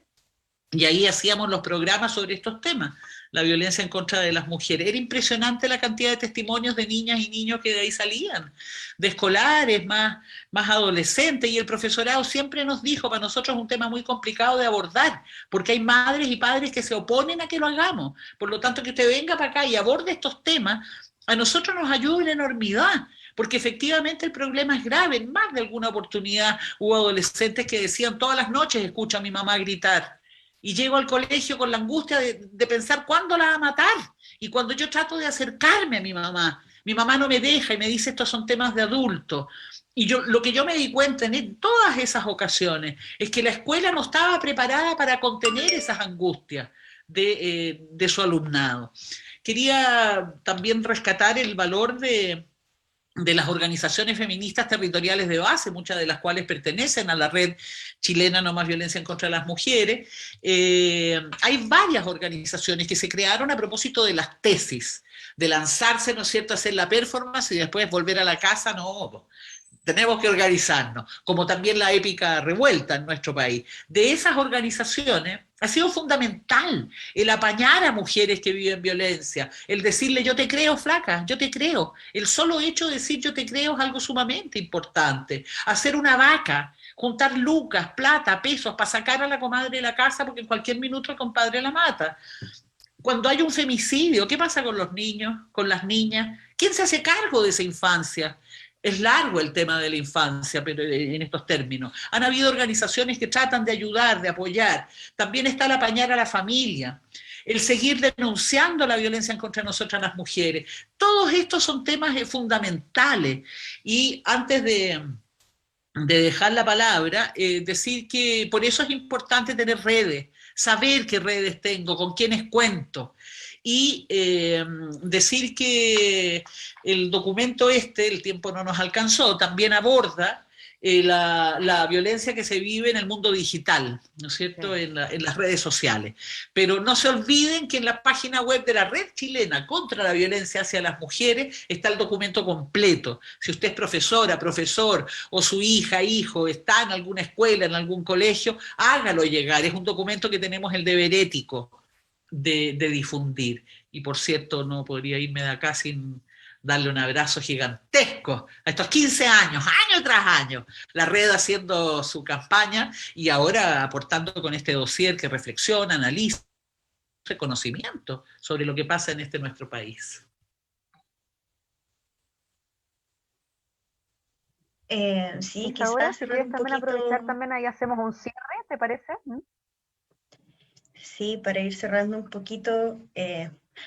y ahí hacíamos los programas sobre estos temas, la violencia en contra de las mujeres. Era impresionante la cantidad de testimonios de niñas y niños que de ahí salían, de escolares, más adolescentes, y el profesorado siempre nos dijo, para nosotros es un tema muy complicado de abordar, porque hay madres y padres que se oponen a que lo hagamos, por lo tanto que usted venga para acá y aborde estos temas, a nosotros nos ayuda en enormidad, porque efectivamente el problema es grave. En más de alguna oportunidad hubo adolescentes que decían todas las noches, escucho a mi mamá gritar, y llego al colegio con la angustia de pensar cuándo la va a matar, y cuando yo trato de acercarme a mi mamá no me deja y me dice estos son temas de adultos. Y lo que yo me di cuenta en todas esas ocasiones es que la escuela no estaba preparada para contener esas angustias de su alumnado. Quería también rescatar el valor de las organizaciones feministas territoriales de base, muchas de las cuales pertenecen a la red chilena No Más Violencia en Contra de las Mujeres. Hay varias organizaciones que se crearon a propósito de las tesis, de lanzarse, ¿no es cierto?, hacer la performance y después volver a la casa, no. Tenemos que organizarnos, como también la épica revuelta en nuestro país. De esas organizaciones ha sido fundamental el apañar a mujeres que viven violencia, el decirle yo te creo flaca, yo te creo. El solo hecho de decir yo te creo es algo sumamente importante. Hacer una vaca, juntar lucas, plata, pesos para sacar a la comadre de la casa porque en cualquier minuto el compadre la mata. Cuando hay un femicidio, ¿qué pasa con los niños, con las niñas? ¿Quién se hace cargo de esa infancia? Es largo el tema de la infancia, pero en estos términos. Han habido organizaciones que tratan de ayudar, de apoyar. También está el apañar a la familia, el seguir denunciando la violencia contra nosotras las mujeres. Todos estos son temas fundamentales. Y antes de dejar la palabra, decir que por eso es importante tener redes, saber qué redes tengo, con quiénes cuento. Y decir que el documento el tiempo no nos alcanzó, también aborda la violencia que se vive en el mundo digital, ¿no es cierto?, sí. en las redes sociales. Pero no se olviden que en la página web de la Red Chilena contra la Violencia hacia las Mujeres está el documento completo. Si usted es profesora, profesor, o su hija, hijo, está en alguna escuela, en algún colegio, hágalo llegar. Es un documento que tenemos el deber ético de difundir. Y por cierto, no podría irme de acá sin darle un abrazo gigantesco a estos 15 años, año tras año, la red haciendo su campaña y ahora aportando con este dossier que reflexiona, analiza, conocimiento sobre lo que pasa en nuestro país. Sí, quizás ahora, si quieres también aprovechar también ahí hacemos un cierre, ¿te parece? Sí, para ir cerrando un poquito,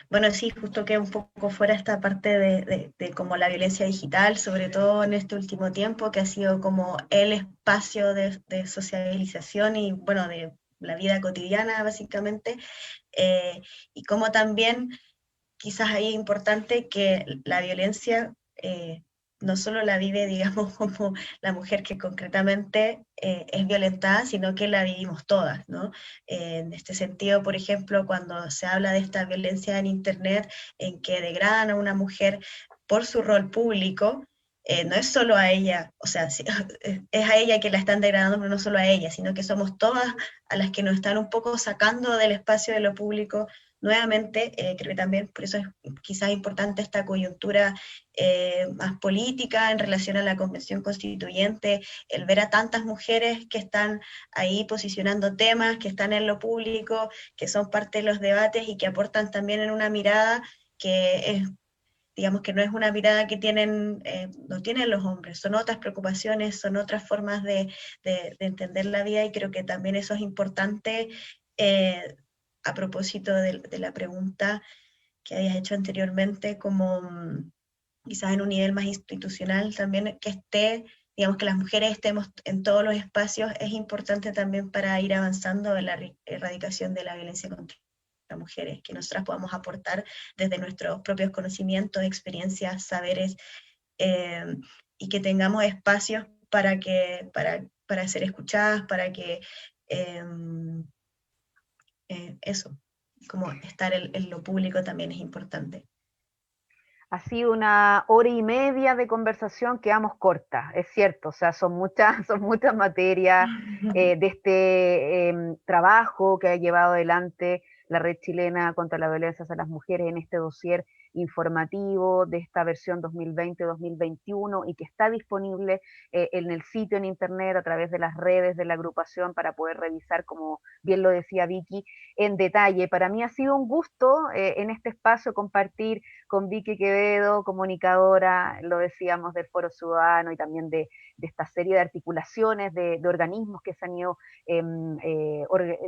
bueno, sí, justo que un poco fuera esta parte de como la violencia digital, sobre todo en este último tiempo, que ha sido como el espacio de socialización y, bueno, de la vida cotidiana, básicamente, y como también quizás ahí es importante que la violencia no solo la vive, digamos, como la mujer que concretamente es violentada, sino que la vivimos todas, ¿no? En este sentido, por ejemplo, cuando se habla de esta violencia en Internet, en que degradan a una mujer por su rol público, no es solo a ella, o sea, es a ella que la están degradando, pero no solo a ella, sino que somos todas a las que nos están un poco sacando del espacio de lo público. Nuevamente, creo que también por eso es quizás importante esta coyuntura más política en relación a la Convención Constituyente, el ver a tantas mujeres que están ahí posicionando temas, que están en lo público, que son parte de los debates y que aportan también en una mirada que es, digamos, que no es una mirada que no tienen los hombres, son otras preocupaciones, son otras formas de entender la vida, y creo que también eso es importante. A propósito de la pregunta que habías hecho anteriormente, como quizás en un nivel más institucional también, digamos, que las mujeres estemos en todos los espacios, es importante también para ir avanzando en la erradicación de la violencia contra las mujeres, que nosotras podamos aportar desde nuestros propios conocimientos, experiencias, saberes, y que tengamos espacios para ser escuchadas, para que eso, como estar en lo público también es importante. Ha sido 1 hora y media de conversación, quedamos cortas, es cierto, o sea, son muchas materias de este trabajo que ha llevado adelante la Red Chilena contra la Violencia hacia las Mujeres en este dossier informativo de esta versión 2020-2021 y que está disponible en el sitio en internet a través de las redes de la agrupación para poder revisar, como bien lo decía Vicky, en detalle. Para mí ha sido un gusto en este espacio compartir con Vicky Quevedo, comunicadora, lo decíamos, del Foro Ciudadano y también de esta serie de articulaciones de organismos que se han ido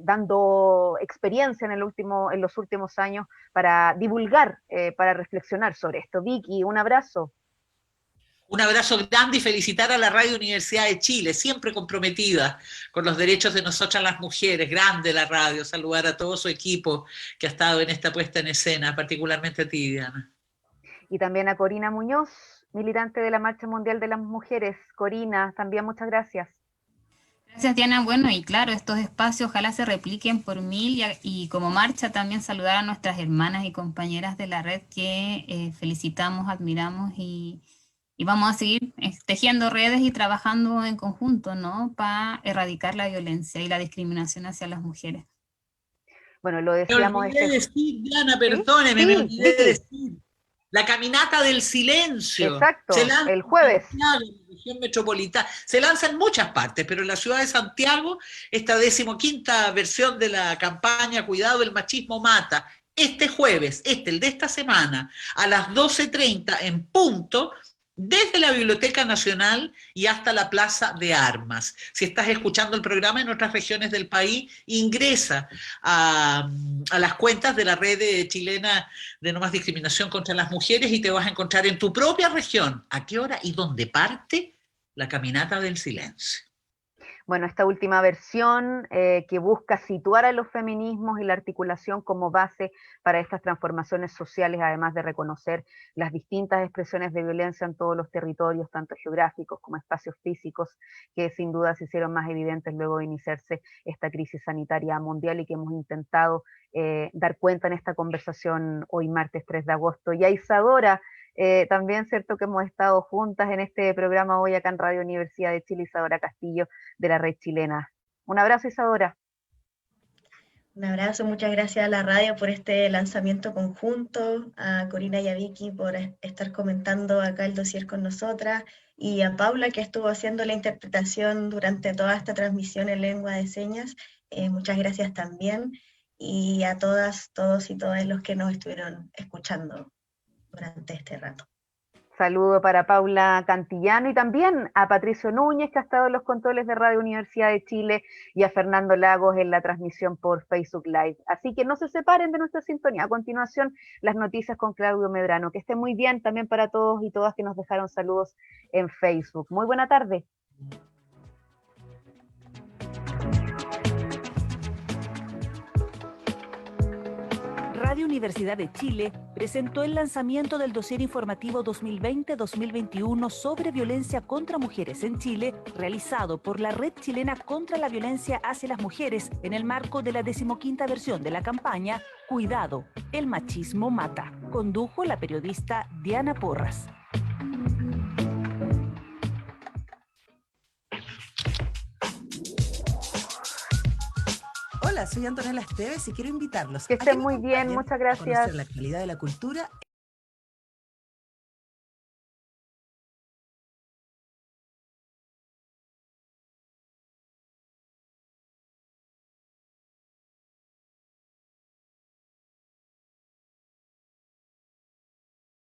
dando experiencia en los últimos años para divulgar, para reflexionar sobre esto. Vicky, un abrazo. Un abrazo grande y felicitar a la Radio Universidad de Chile, siempre comprometida con los derechos de nosotras las mujeres. Grande la radio, saludar a todo su equipo que ha estado en esta puesta en escena, particularmente a ti, Diana. Y también a Corina Muñoz, militante de la Marcha Mundial de las Mujeres. Corina, también muchas gracias. Gracias, Diana. Bueno, y claro, estos espacios ojalá se repliquen por 1000 y como marcha también saludar a nuestras hermanas y compañeras de la red que felicitamos, admiramos y vamos a seguir tejiendo redes y trabajando en conjunto, ¿no? Para erradicar la violencia y la discriminación hacia las mujeres. Bueno, lo Me decíamos... olvidé decir, Diana, ¿Sí? perdóneme, me Sí, olvidé de Vicky. decir. La caminata del silencio. Exacto, Se lanza el jueves. en Santiago, en la región metropolitana. Se lanza en muchas partes, pero en la ciudad de Santiago, esta 15ª versión de la campaña Cuidado, el machismo mata. Este jueves, el de esta semana, a las 12:30 en punto, desde la Biblioteca Nacional y hasta la Plaza de Armas. Si estás escuchando el programa en otras regiones del país, ingresa a las cuentas de la red chilena de No Más Discriminación contra las Mujeres y te vas a encontrar en tu propia región a qué hora y dónde parte la caminata del silencio. Bueno, esta última versión que busca situar a los feminismos y la articulación como base para estas transformaciones sociales, además de reconocer las distintas expresiones de violencia en todos los territorios, tanto geográficos como espacios físicos, que sin duda se hicieron más evidentes luego de iniciarse esta crisis sanitaria mundial y que hemos intentado dar cuenta en esta conversación hoy martes 3 de agosto. Y a Isadora, también cierto que hemos estado juntas en este programa hoy acá en Radio Universidad de Chile, Isadora Castillo de la Red Chilena. Un abrazo, Isadora. Un abrazo, muchas gracias a la radio por este lanzamiento conjunto, a Corina y a Vicky por estar comentando acá el dossier con nosotras, y a Paula que estuvo haciendo la interpretación durante toda esta transmisión en lengua de señas. Muchas gracias también, y a todas, todos y todas los que nos estuvieron escuchando durante este rato. Saludo para Paula Cantillano y también a Patricio Núñez, que ha estado en los controles de Radio Universidad de Chile, y a Fernando Lagos en la transmisión por Facebook Live. Así que no se separen de nuestra sintonía. A continuación, las noticias con Claudio Medrano. Que estén muy bien también para todos y todas que nos dejaron saludos en Facebook. Muy buena tarde. Radio Universidad de Chile presentó el lanzamiento del dossier informativo 2020-2021 sobre violencia contra mujeres en Chile, realizado por la Red Chilena contra la Violencia hacia las Mujeres en el marco de la 15ª versión de la campaña Cuidado, el machismo mata. Condujo la periodista Diana Porras. Hola, soy Antonella Esteves y quiero invitarlos que a estén nos muy bien, acompañen muchas a gracias. conocer la actualidad de la cultura